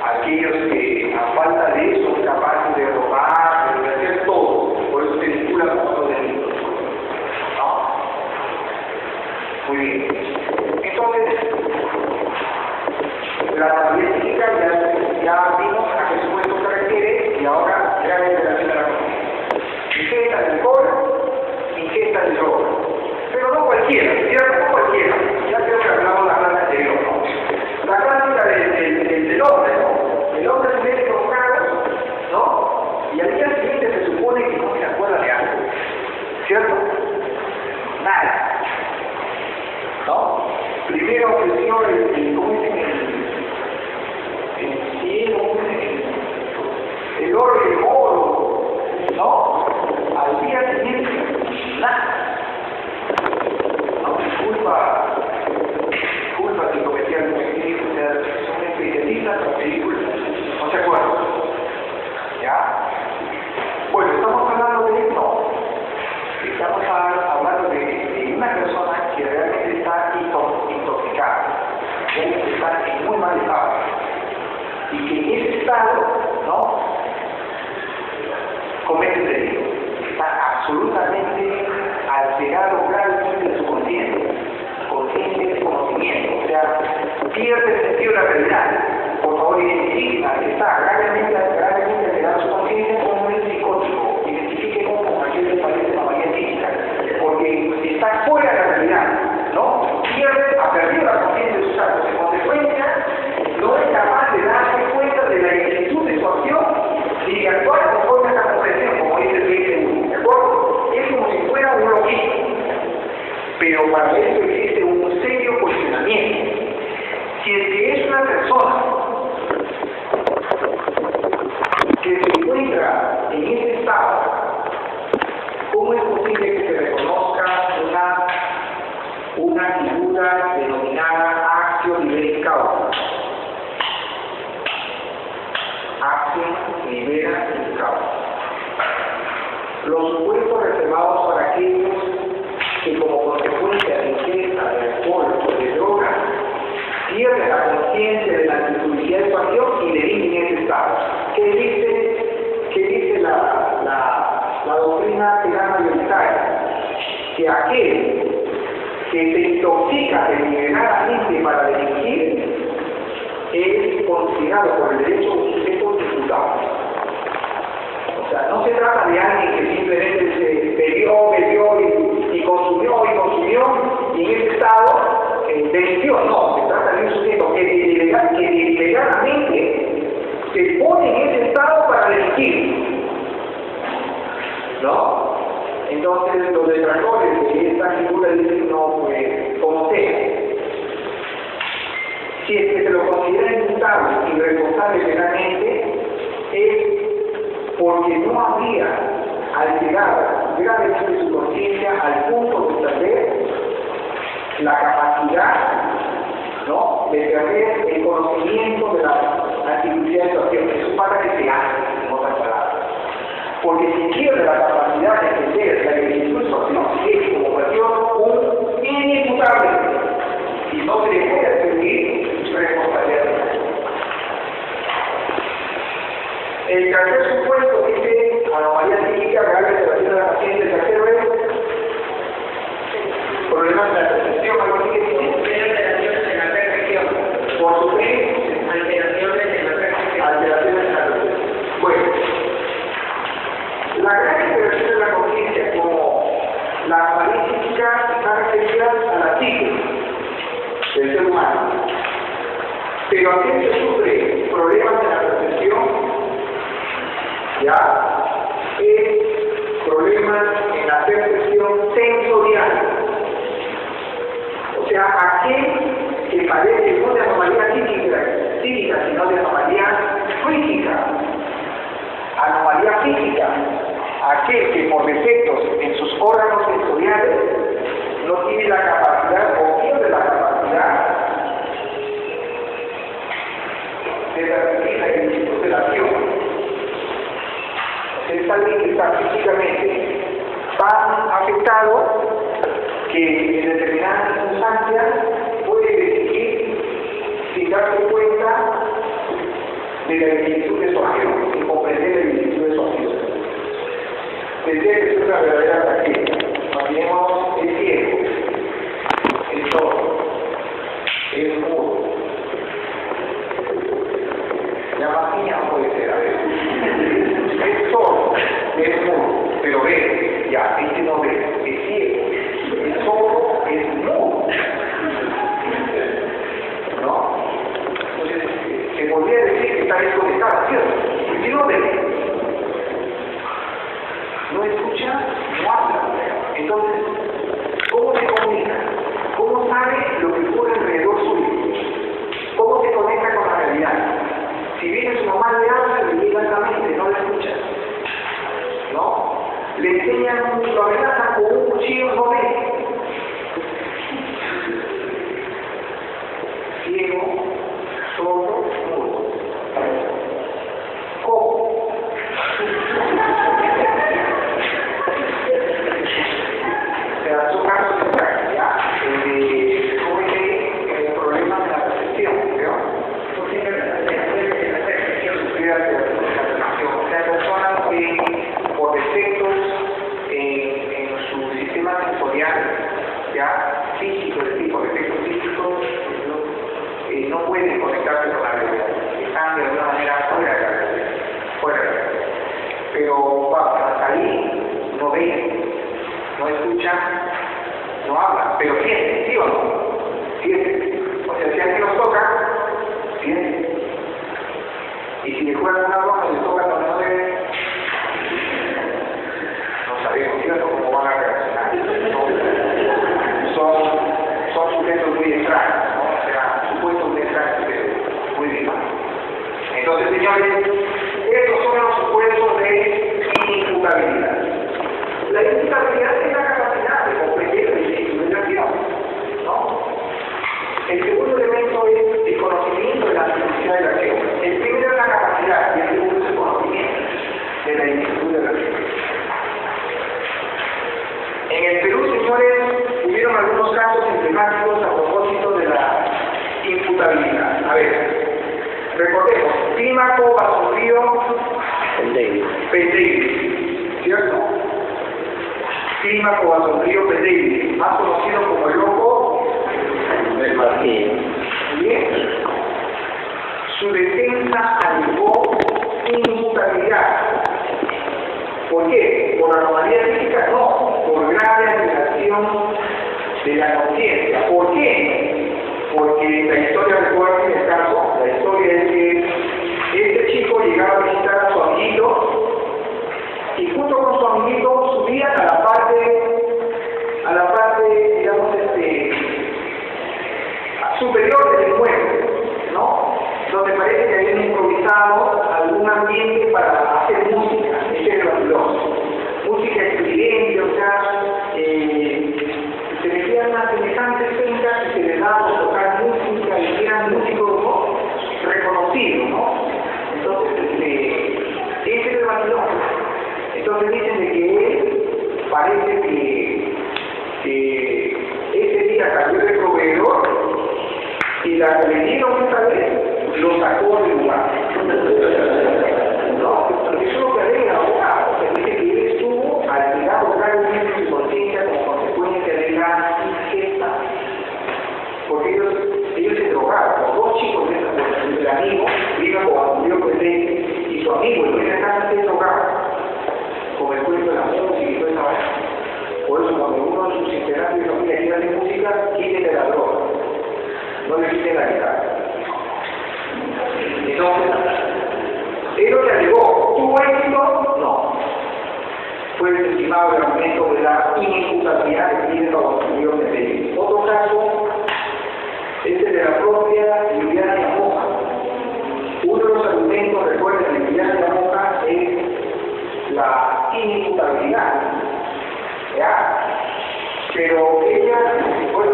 aquellos que a falta de eso son capaces de robar, de hacer todo, por eso se vinculan con los delitos. Muy bien. Entonces, la estadística ya vimos a qué supuesto se refiere y ahora grave alteración de la conciencia. Ingesta de alcohol, ingesta de droga. Pero no cualquiera, no cualquiera. Ya creo que hablamos la clase anterior, ¿no? La clásica del hombre, ¿no? El hombre se mete con cargos, ¿no? Y al día siguiente se supone que no se acuerda de algo. ¿Cierto? Nada. ¿No? Primero ofreció el oro y el oro, ¿no? Al día siguiente, nada. No, disculpa si cometí algún crimen, o sea, son especialistas en películas, no se acuerdan. ¿Ya? Bueno, estamos hablando de esto. Estamos hablando de una persona que realmente está intoxicada, que está en muy mal estado, y que en ese estado, ¿no?, comete el delito. Está absolutamente alterado gravemente de su conciencia de conocimiento, o sea, pierde el sentido de la realidad. Por favor, identifiquen al que está gravemente alterado su conciencia como un psicótico, identifiquen como aquel que padece la mayoría física, porque está fuera de la realidad, ¿no? Ha perdido la conciencia de sus actos. En consecuencia, no es capaz de darse cuenta de la exactitud de su acción y de actuar conforme a esa comprensión, como dice el 21, ¿de acuerdo? Es como si fuera un loquito. Pero para eso existe un serio cuestionamiento. Si el que es una persona que se encuentra en ese estado, ¿cómo es posible que se reconozca una figura denominada acción nivel causa? Acción libera el causa. Los supuestos reservados para aquellos que como consecuencia de ingesta de alcohol o de droga pierden la conciencia de la antijudicial de su acción y deriven en ese estado. ¿Qué dice la doctrina penal mayoritaria? Que aquel que se intoxica deliberadamente para delinquir es considerado por el derecho un sujeto imputable. O sea, no se trata de alguien que simplemente se bebió y consumió y en ese estado delinquió. No, se trata de un sujeto que deliberadamente se pone en ese estado para delinquir. ¿No? Entonces los detractores de esta figura dicen, no, pues, como sea. Si es que se lo considera imputable y responsable penalmente, es porque no habría alterado gravemente su conciencia al punto de perder la capacidad, ¿no?, de perder el conocimiento de la actividad de su acción. Eso para que se hace, en otras palabras. Porque si pierde la capacidad de entender la dirección de su acción, es como cualquier un inimputable y no se le puede atribuir responsabilidad. La anomalía psíquica está referida a la psique del ser humano. Pero aquel que sufre problemas de la percepción, ya, es problemas en la percepción sensorial. O sea, aquel que padece no de anomalía psíquica, sino de anomalía física. Anomalía física, aquel que por defectos en sus órganos sensoriales no tiene la capacidad o pierde la capacidad de percibir la identidad de la acción. Es alguien que está físicamente tan afectado que en determinadas circunstancias puede decidir sin darse cuenta de la identidad de su acción y comprender la identidad de su acción. Desde que es una verdadera tragedia. Nos tenemos el ciego, el sordo, el mudo. La máquina no puede ser, a ver. Es sordo, es mudo, pero ve, ya, este no ve, es ciego. El sordo es mudo. ¿No? Entonces, se podría decir que está desconectado, ¿cierto? Porque no ve. No escucha, no habla. Entonces, ¿cómo se comunica? ¿Cómo sabe lo que ocurre alrededor suyo? ¿Cómo se conecta con la realidad? Si viene su mamá le habla, le llega a la mente, no la escucha. ¿No? Le enseñan, lo amenazan con un cuchillo, no ve. Ciego, sordo, mudo. ¿Cómo? Son casos de práctica de problemas de la percepción, ¿no? O sea, personas que por defectos en su sistema sensorial, ya físico, es decir, por defectos físicos, no pueden conectarse con la realidad. Están de alguna manera fuera de la realidad. Fuera de la realidad. Pero hasta ahí no ven, no escuchan, no hablan, pero sienten, ¿sí o no? Sienten. O sea, si alguien los toca, sienten. Y si le juegan una broma, les toca también no deben. No sabemos, ¿cierto? Cómo van a reaccionar. Son sujetos muy extraños, ¿no? O sea, supuestos muy extraños, pero muy bien. Entonces, señores, estos son los supuestos de inimputabilidad. La inimputabilidad es la capacidad de comprender el espíritu de la acción, ¿no? El segundo elemento es el conocimiento de la necesidad de la acción. El primero es la capacidad y el segundo es el conocimiento de la identidad de la acción. En el Perú, señores, hubieron algunos casos emblemáticos a propósito de la imputabilidad. A ver, recordemos, Clímaco, Basolío, Pendeire, ¿cierto? Clímaco, Basolío, Pendeire, más conocido como el loco del martillo. Bien. Su defensa alegó inmutabilidad. ¿Por qué? ¿Por anomalía física? No, por grave alteración de la conciencia. ¿Por qué? Porque la historia, recuerden el caso, la historia es que este chico llegaba a visitar a su amiguito y junto con su amiguito subía a la parte, digamos, superior del mueble, ¿no? Donde parece que habían improvisado algún ambiente para hacer música, ese es fabuloso. Música estridente, o sea, se metían unas semejantes técnicas que se les daba por tocar música y eran músicos, ¿no? Reconocidos, ¿no? Entonces, ese es el vacilón. Entonces dicen de que él parece que ese día salió del proveedor y la que le dieron esta vez lo sacó del lugar. No, porque eso es lo que alega el abogado. Se dice que él estuvo alterado gravemente en su conciencia como consecuencia de la ingesta. Porque ellos se drogaron. Los dos chicos de esa persona, el amigo, vino como murió presente, y su amigo, en esa casa se drogaba con el cuento de la música y toda esa vaina. Por eso cuando uno de sus integrantes de familia quiere hacer música, quítele la droga, no le quiten la guitarra. Entonces, él lo que alegó, ¿tuvo éxito? No. Fue desestimado el argumento de la inimputabilidad que tiene la opinión de ley. Otro caso es el de la propia Liliana Yamoja. Uno de los argumentos, recuerden, de Liliana Yamoja es la inimputabilidad. ¿Ya? Pero ella, después de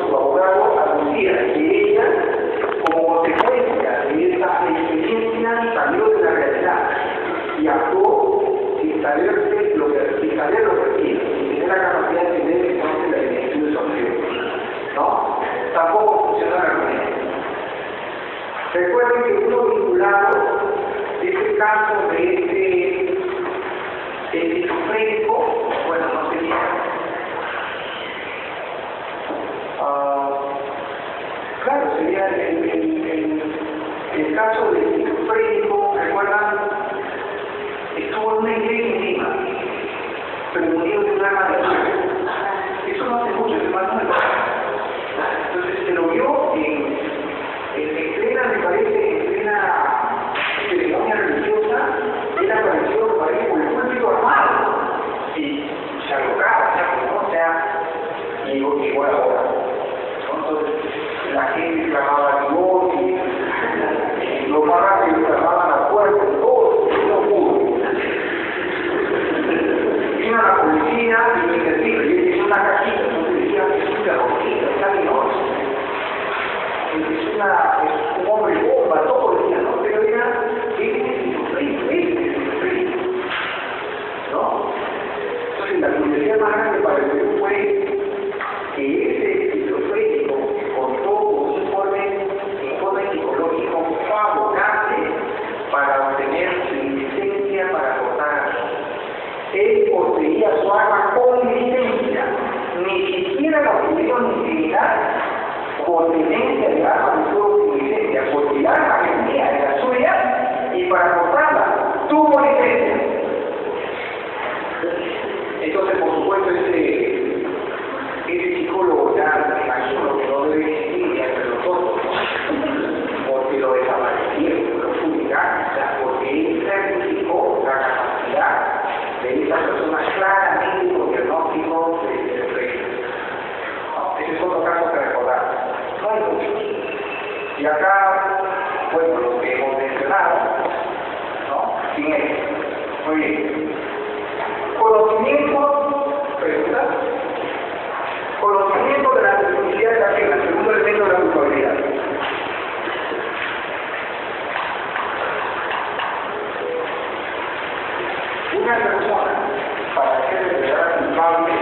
su abogado, aducía que ella, como consecuencia de esa experiencia, salió de la realidad y actuó sin saber lo que tiene, sin tener la capacidad de tener entonces la identidad de su acción. ¿No? Tampoco funciona el argumento. Recuerden que uno vinculado este caso de esquizofrénico, bueno, no sería claro, sería el caso del esquizofrénico, recuerdan, estuvo en una iglesia en Lima, pero murió de un arma de fuego. Eso no hace mucho, es más nuevo. Entonces se lo vio en plena, me parece, en plena ceremonia religiosa, él apareció, me parece, con el púlpito armado y se alocaba, ¿no? O sea, y llegó la hora. Entonces la gente clamaba a Dios y los más rápido clamaban a la puerta y todo, no pudo. Vino a la policía y me decía, y es una cajita, entonces decía, es una cajita, está bien, ¿no? Es un hombre bomba, todo el día, ¿no? Pero era, ¿no? Entonces la curiosidad más grande para el Perú fue que ese esquizofrénico contó un informe psicológico favorable para obtener licencia para portar. Él poseía su arma con licencia, ni siquiera la obtuvieron intimidad por tenencia de arma de fuego sin licencia, porque el arma que tenía era suya y para portarla tuvo licencia. Entonces, por supuesto, ese psicólogo ya me imagino que no debe existir entre nosotros, porque lo desaparecieron, lo fumigaron, porque él certificó la capacidad de esa persona claramente con diagnóstico de esquizofrenia. Ese es otro caso que recordar. No hay muchos. Y acá, bueno, lo que hemos mencionado, ¿no? Sin éxito. Muy bien. Conocimiento, pregunta. Conocimiento de la responsabilidad de la pena, el segundo elemento de la culpabilidad. Una persona, para ser declarada culpable,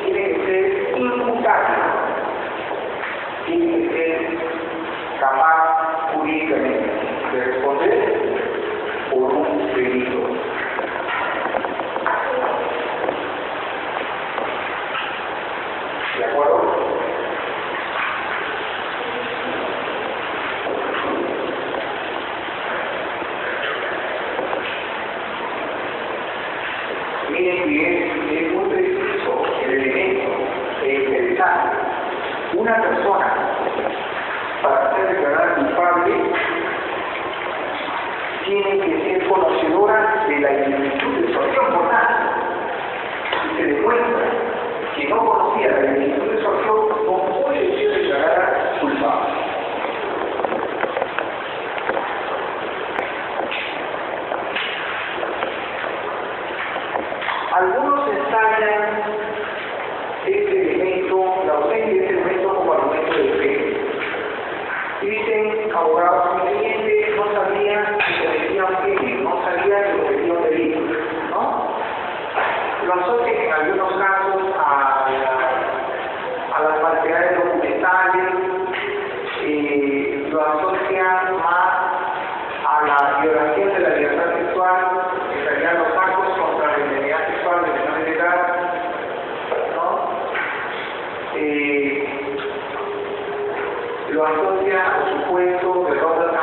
tiene que ser imputable, tiene que ser capaz jurídicamente de responder por un delito. ¿De acuerdo? Miren que es muy preciso el elemento, es interesante. Una persona, para ser declarada culpable, tiene que ser conocedora de la identitud de su acción. Por tanto, si se demuestra que no conocía la identitud de su acción, no puede ser declarada culpable. Algunos ensayan este elemento, la ausencia de este elemento como argumento de fe. Y dicen, abogados independientes no sabían que cometían crimen, no sabían que cometían delito, ¿no? Lo asocian en algunos casos a las falsedades documentales, lo asocian más a la violación de la libertad sexual, en realidad los actos contra la integridad sexual de menores de edad, ¿no? Lo asocia a supuestos de rondas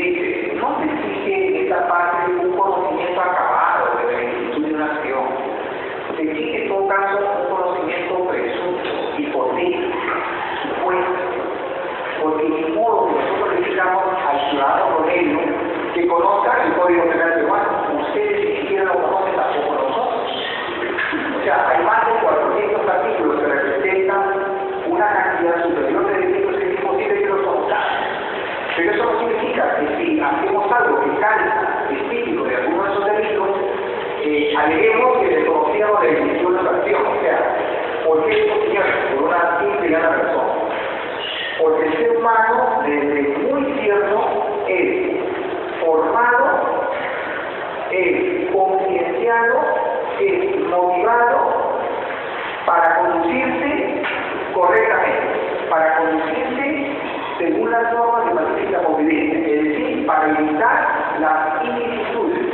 dice, no se exige esta parte de un conocimiento acabado de la magnitud de una acción. Se exige en todo caso un conocimiento presunto, hipotético, supuesto, porque ni modo que nosotros le digamos al ciudadano promedio que conozca el Código Penal peruano. Ustedes ni siquiera lo conocen, tampoco nosotros. O sea, hay más de 400 artículos que representan una cantidad superior de delitos que es imposible que los conozcamos. Pero eso no significa que si hacemos algo que calza el típico de alguno de esos delitos, aleguemos que desconocíamos la definición de la acción. O sea, ¿por qué esto, señores? Por una simple y llana persona. Porque el ser humano, desde muy tierno, es formado, es concienciado, es motivado para conducirse correctamente, para conducirse según las normas de pacífica convivencia, es decir, para evitar las ilicitudes.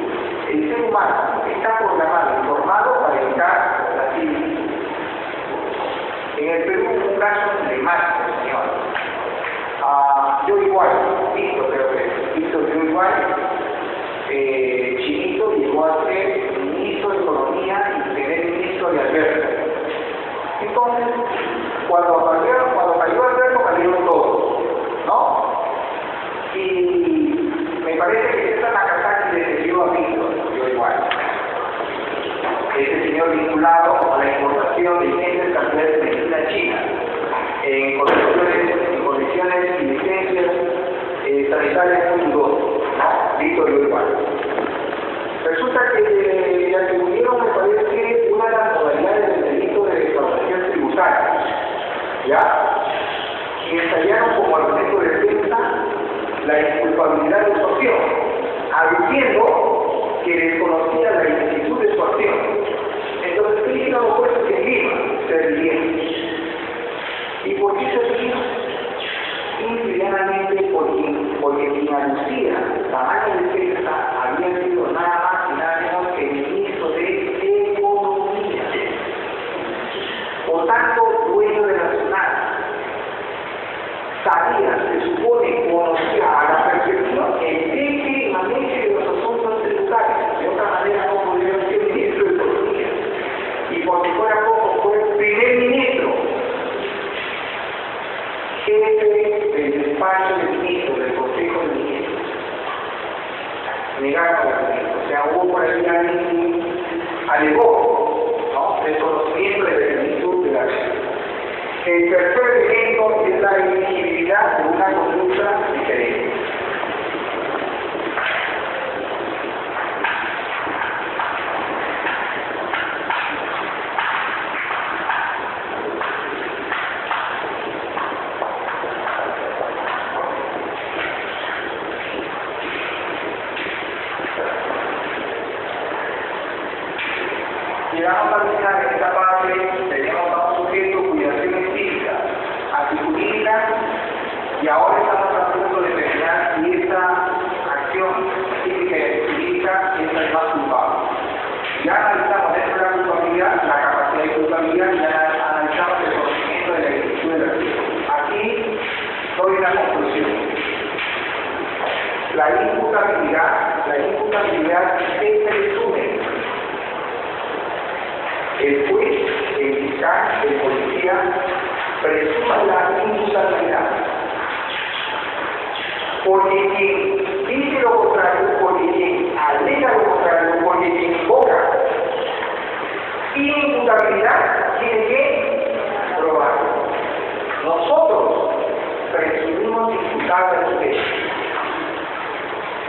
El ser humano está programado y formado para evitar las ilicitudes. En el Perú un caso emblemático, señor. Yo igual, Víctor yo igual, Chinito llegó a ser ministro de Economía y primer ministro de Alberto. Entonces, cuando cayó Alberto, cayeron todos, ¿no? Y me parece que esa Nakazaki le sirvió a Víctor, yo igual. Ese señor vinculado a la importación de licencias cantidades de medicina china, en condiciones y licencias sanitarias muy dudosas, ¿no? Víctor yo igual. Resulta que le atribuyeron, me parece, una de las modalidades del delito de defraudación tributaria, ¿ya? Y estallaron como argumento de defensa la inculpabilidad de su acción, aduciendo que desconocía la ilicitud de su acción. Entonces, ¿qué hicieron los jueces en Lima? Se rindieron. ¿Y por qué se rindieron? Simplemente porque quien aducía tamaño de defensa había sido nada más y nada menos que el ministro de Economía. Por tanto, dueño de Nacional, sabía, se supone, conocía a la perfección el eje y manejo de los asuntos tributarios. De otra manera no podría ser ministro de Economía. Y porque fuera poco, fue el primer ministro, jefe del despacho del ministro, del Consejo de Ministros. Negaron a la ministra. O sea, hubo por ahí alguien que alegó, ¿no?, desconocimiento de la plenitud de la ley. El tercer elemento es la elegibilidad de una conducta diferente. Llegamos al final de esta parte, tenemos a un sujeto cuya acción es cívica, actitudinal, y ahora estamos a punto de determinar si esta acción cívica y jurídica es la más culpable. Ya analizamos dentro de la culpabilidad, la capacidad de culpabilidad, y ya analizamos el conocimiento de la ejecución de la acción. Aquí doy una conclusión. La imputabilidad se presume. El juez, el fiscal, el policía presuman la imputabilidad. Porque quien dice lo contrario, porque quien alega lo contrario, porque quien invoca imputabilidad tiene que probar. Nosotros presumimos imputable al sujeto.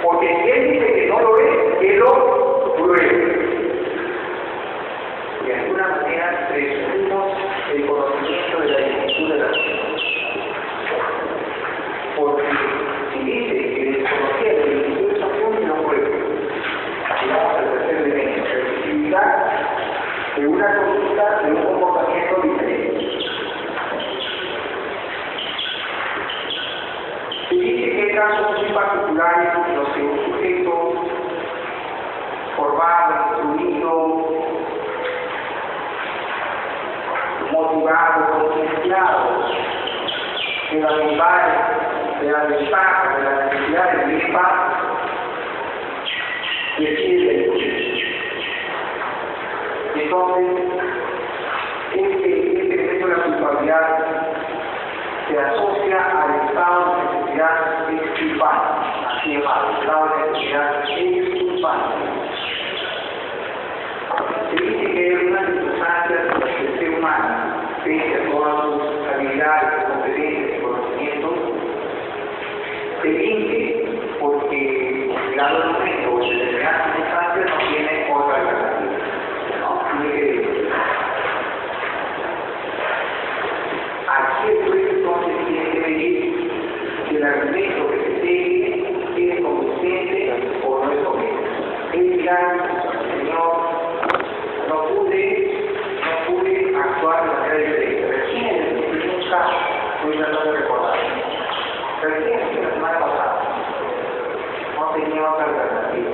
Porque si él dice que no lo es, él lo pruebe. De alguna manera presumimos el conocimiento de la ilicitud de la acción. Porque si dice que desconocía la ilicitud de su acción, no puede. Llegamos al tercer elemento, permisibilidad de una conducta, de un comportamiento diferente. Se dice que hay casos muy particulares en los que un sujeto formado, instruido, motivado, concienciado de las ventajas, de las necesidades del mismo, y exige el derecho. Y entonces, este derecho a la culpabilidad se asocia al estado de necesidad exculpante. Así es, el estado de necesidad exculpante. Se dice que hay unas circunstancias del ser humano, pese a todas sus habilidades, competencias y conocimientos, se linke porque el adolescente o en determinadas circunstancias no tiene otra alternativa. ¿No? Tiene que... Aquí el juez entonces tiene que medir si el argumento que se sigue es convincente o no es convincente. Es dirá, señor, no pude actuar de manera diferente. Recién en un caso, estoy tratando de recordar. Recién, la semana pasada, no tenía otra alternativa.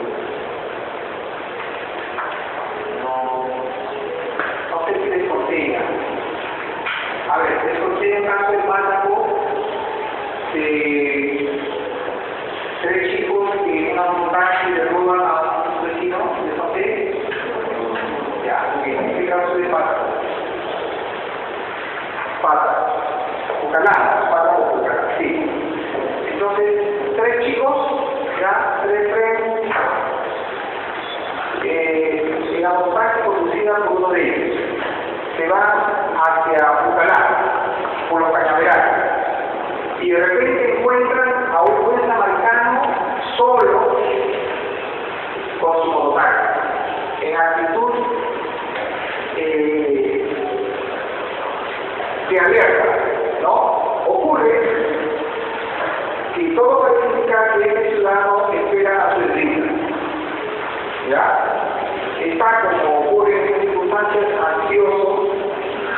No sé si les conté. A ver, les conté un caso de Málaga de 3 chicos que en una montaña le roban a un vecino, ¿les conté? Ya, ok, en este caso de Pata, Pata o Pucalá, sí. Entonces, 3 chicos, ya, 3 trenes, en la montaña conducida por uno de ellos, se van hacia Pucalá, por los cañaverales, y de repente encuentran a un buen samaritano solo con su mototaxi, en actitud de alerta, ¿no? Ocurre que todo parece indicar que este ciudadano espera a su destino, ¿ya? Está, como ocurre en estas circunstancias, ansioso,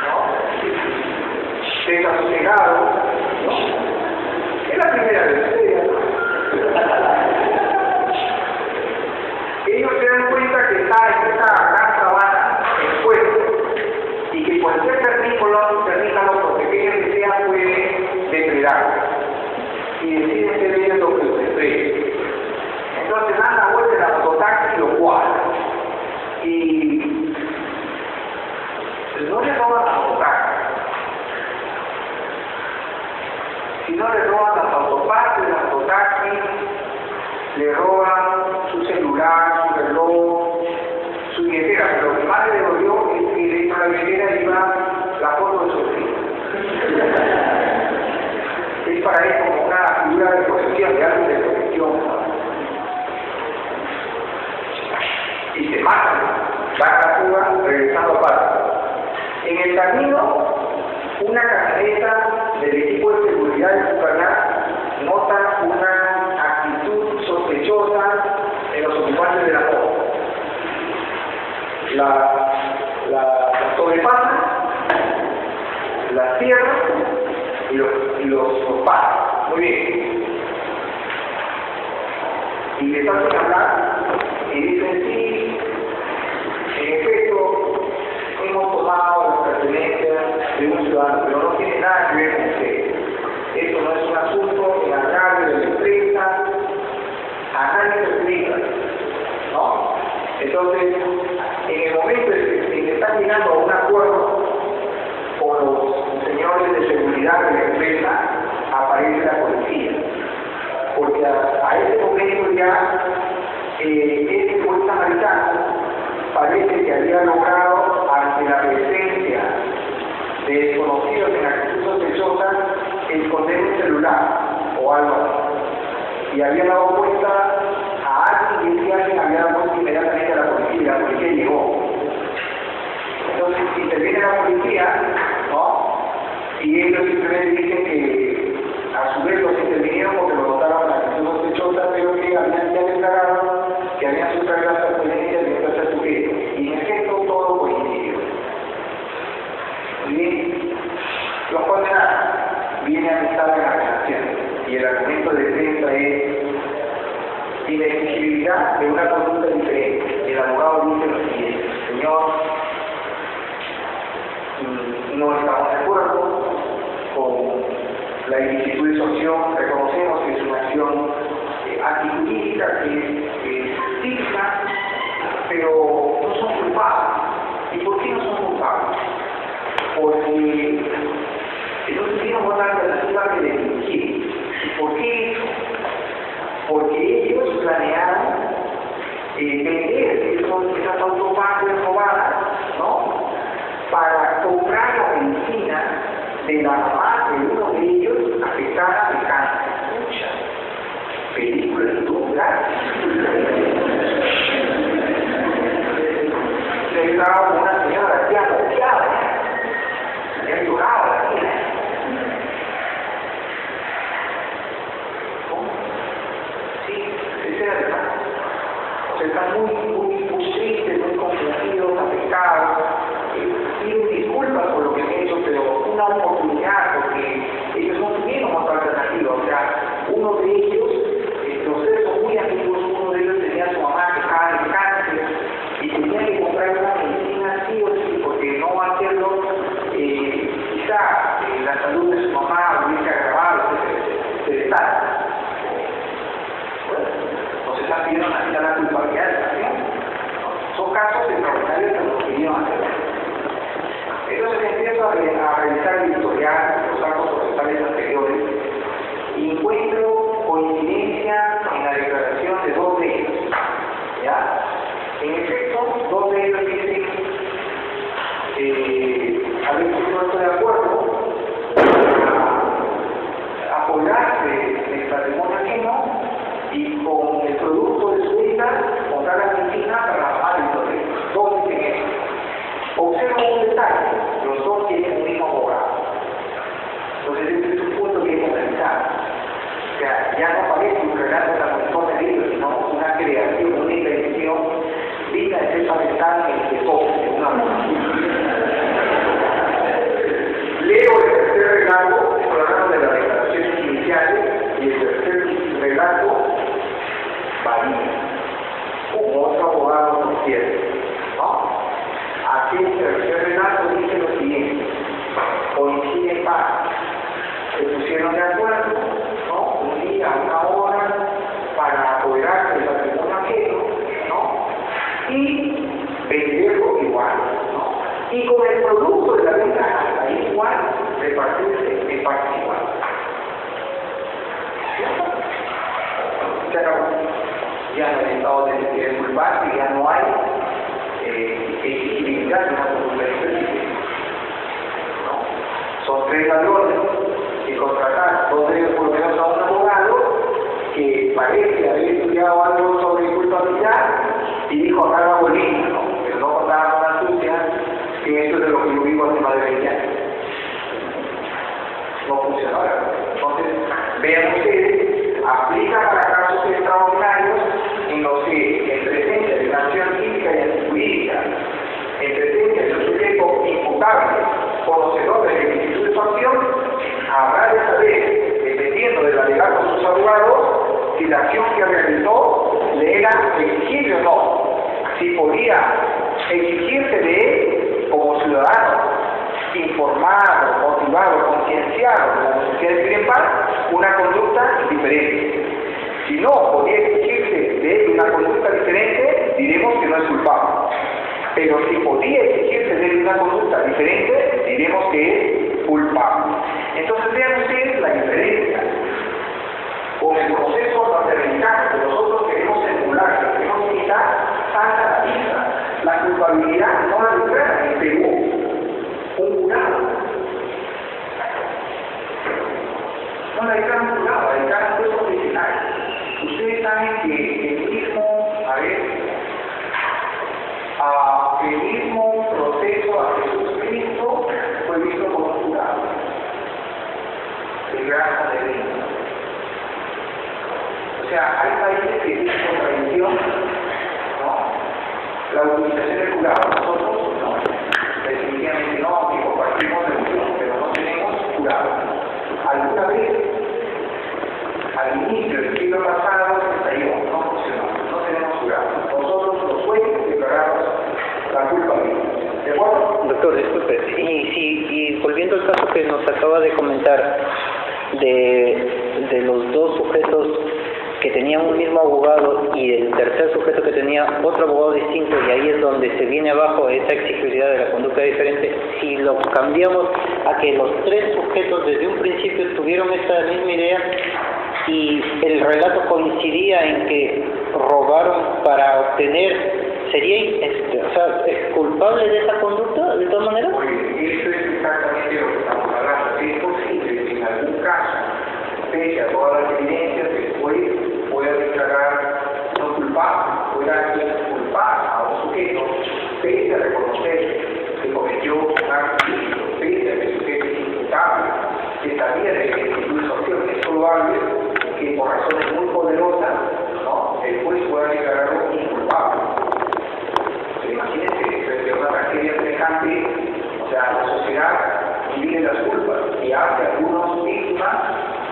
¿no? Desasosegado, ¿no? Es la primera vez, ¿no? Ellos se dan cuenta que está en esta gran sabana expuesta y que cualquier terrícola, por pequeño que sea, puede depredar. Y deciden ser ellos lo que los deprede. Entonces dan la vuelta de la mototaxi y lo guardan. Y no le roban la mototaxi, sino le roban las autopartes de la mototaxi, le roban su celular, su reloj, su billetera, pero lo que más le dolió es que dentro de la billetera iba la foto de su hijo. Es para él como una figura de posesión, de algo de posesión. Y se matan, van a la fuga regresando a Pata. En el camino, una camioneta del equipo de seguridad de Pucalá nota una actitud sospechosa en los ocupantes de la foto. La sobrepasan, la cierran y los pasan. Muy bien. Y les hacen hablar y dicen, sí, en efecto, hemos tomado las pertenencias de un ciudadano, pero no tiene nada que ver con usted. Esto no es un asunto en agravio de la empresa, a nadie se explica, ¿no? Entonces, en el momento en que están llegando a un acuerdo con los señores de seguridad de la empresa, aparece la policía. Porque a ese momento ya este buen samaritano parece que había logrado, ante la presencia de desconocidos en actitud sospechosa, esconder un celular o algo así. Y había dado cuenta a alguien, y ese alguien había dado cuenta inmediatamente a la policía llegó. Entonces interviene la policía, ¿no? Y ellos simplemente dicen que a su vez los intervinieron porque lo notaron en actitud sospechosa, pero que habían ya declarado que habían sustraído las pertenencias de nuestro sujeto. Y en efecto todo coincidió. Bien, los condenados viene a estar en la apelación y el argumento de defensa es inexigibilidad de una conducta diferente. El abogado dice lo siguiente: señor, no estamos de acuerdo con la ilicitud de su acción, reconocemos que es una acción antijurídica, que es típica, ellos planearon vender esas autopartes robadas, ¿no? Para comprar la medicina de la mamá de uno de ellos afectada de cáncer. Mucha película de YouTube gratis. Se estaba con una señora ya bloqueada, ya lloraba aquí, ¿cómo? Sí, ese era el caso. O sea, están muy tristes, muy confundidos, afectados. Piden disculpas por lo que han hecho, pero una oportunidad, porque ellos no tuvieron otra alternativa. O sea, uno de ellos, los tres son muy amigos, uno de ellos tenía a su mamá que estaba en cáncer y tenía que comprar una medicina sí o sí, porque no hacerlo, quizá la salud de su mamá hubiese agravado, etc. Bueno, nos están pidiendo la culpabilidad de la acción. Son casos extraordinarios que nos pidieron hacer. Entonces empiezo a revisar el historial, los actos procesales anteriores, y encuentro coincidencia en la declaración de dos de ellos. ¿Ya? En efecto, dos de ellos dicen, a ver si no estoy de acuerdo, a apoyarse del patrimonio ajeno y con el producto de su vida comprar la medicina para la mamá del doctor. Dos dicen eso. Observo un detalle, los dos tienen un mismo abogado. Entonces este es un punto que hay que analizar. O sea, ya no parece un relato tan uniforme de ellos, sino una creación, una invención digna de ser patentada en el deporte, en una Leo el tercer relato, hablando de las declaraciones iniciales, y el tercer relato varía, como otro abogado no quiere, ¿no? Aquí el tercer relato dice lo siguiente: coinciden más, se pusieron de acuerdo, ¿no? Un día, una hora, para apoderarse del patrimonio ajeno, ¿no? Y venderlo igual, ¿no? Y con el producto de la venta hasta igual, repartirse en partes iguales. Se acabó. Ya no hay estado de culpar, ya no hay exigibilidad de una conducta diferente. ¿No? Son tres ladrones que contrataron, dos de ellos por lo menos a un abogado que parece haber estudiado algo sobre culpabilidad y dijo acá la bolita, ¿no? Pero no contaba con la sucia, que eso es de lo que yo vivo hace más de 20 años. No funcionó. Entonces, vean ustedes, aplica para casos extraordinarios en los que en presencia de una acción física y antijurídica, en presencia de un sujeto imputable, conocedor de la exactitud de su acción, habrá de saber, dependiendo del alegato de sus abogados, si la acción que realizó le era exigible o no, si podía exigirse de él como ciudadano, informado, motivado, concienciado de la necesidad de vivir en paz, una conducta diferente. Si no podía exigirse de él una conducta diferente, diremos que no es culpable. Pero si podía exigirse de él una conducta diferente, diremos que es culpable. Entonces vean ustedes la diferencia con el proceso norteamericano que nosotros queremos emular, queremos quitar hasta la vista. La culpabilidad no la declara en Perú un jurado. No la declara un jurado, la declara un juez original. Ustedes saben que el mismo proceso a Jesucristo fue visto como un jurado. El gran Sanedrín. O sea, hay países que tienen contradicción, ¿no? La utilización del jurado, nosotros no. Definitivamente no, que compartimos religión, pero no tenemos jurado. Alguna vez, al inicio del siglo pasado, se estalló, no funcionó, no tenemos jurado. Nosotros, los jueces, declaramos la culpa de acuerdo. Doctor, disculpe, y volviendo al caso que nos acaba de comentar de los dos sujetos que tenían un mismo abogado y el tercer sujeto que tenía otro abogado distinto, y ahí es donde se viene abajo esa exigibilidad de la conducta diferente, si lo cambiamos a que los tres sujetos desde un principio tuvieron esta misma idea, y el relato coincidía en que robaron para obtener, ¿sería o sea, es culpable de esa conducta de todas maneras? Oye, eso es exactamente lo que estamos hablando. Es posible que en algún caso, pese a todas las evidencias, después pueda declarar no culpable, pueda inculpar a un sujeto, pese a reconocer que cometió un acto ilícito, pese a que el sujeto es imputable, que sabía de que incluso acciones probables que por razones muy poderosas, ¿no?, el juez pueda declararlo inculpable. Imagínense, frente a una tragedia semejante, o sea, la sociedad divide las culpas y hace a algunos víctimas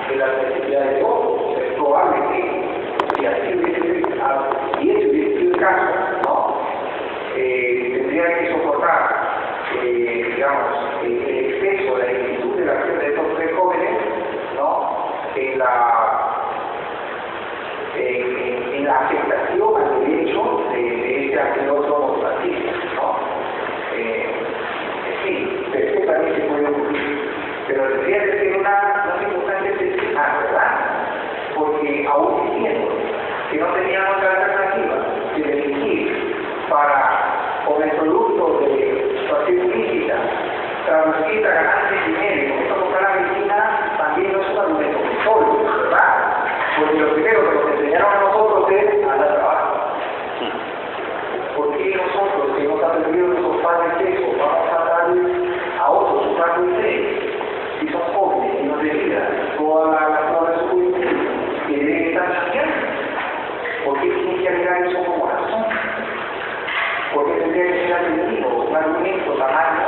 de las necesidades de otros. Es probable que, si así hubiese sido el caso, ¿no?, tendría que soportar, digamos, el exceso, la actitud de la acción de estos tres jóvenes, ¿no?, en la aceptación al derecho de este asesinato motivativo, ¿no? Sí, perfectamente puede ocurrir, pero tendría que ser una circunstancia excepcional, ¿verdad? Porque aún diciendo que no teníamos otra alternativa que delinquir para, con el producto de situación ilícita, traducir la ganancia en dinero y con esto comprar la medicina, también no es un argumento solo, ¿verdad? Porque lo primero que nos enseñaron a nosotros es a dar trabajo. ¿Por qué nosotros, que hemos aprendido nuestros padres eso, vamos a darles a otros un rango de si son jóvenes y no de vida, toda la flor de su juventud, que deben estar cambiando? ¿Por qué tiene que agregar eso como razón? ¿Por qué tendría que ser atendido un argumento tamaño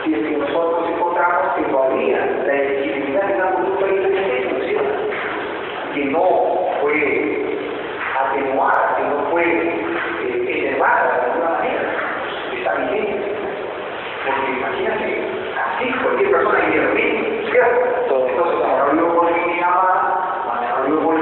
si es que nosotros encontramos que todavía la legitimidad de la conducta independiente funciona? Que no fue atenuada, que no fue elevada de alguna manera, está vigente. Porque imagínate, así cualquier persona diría lo mismo, ¿cierto? Entonces, como no vivo con mi mamá, no vivo con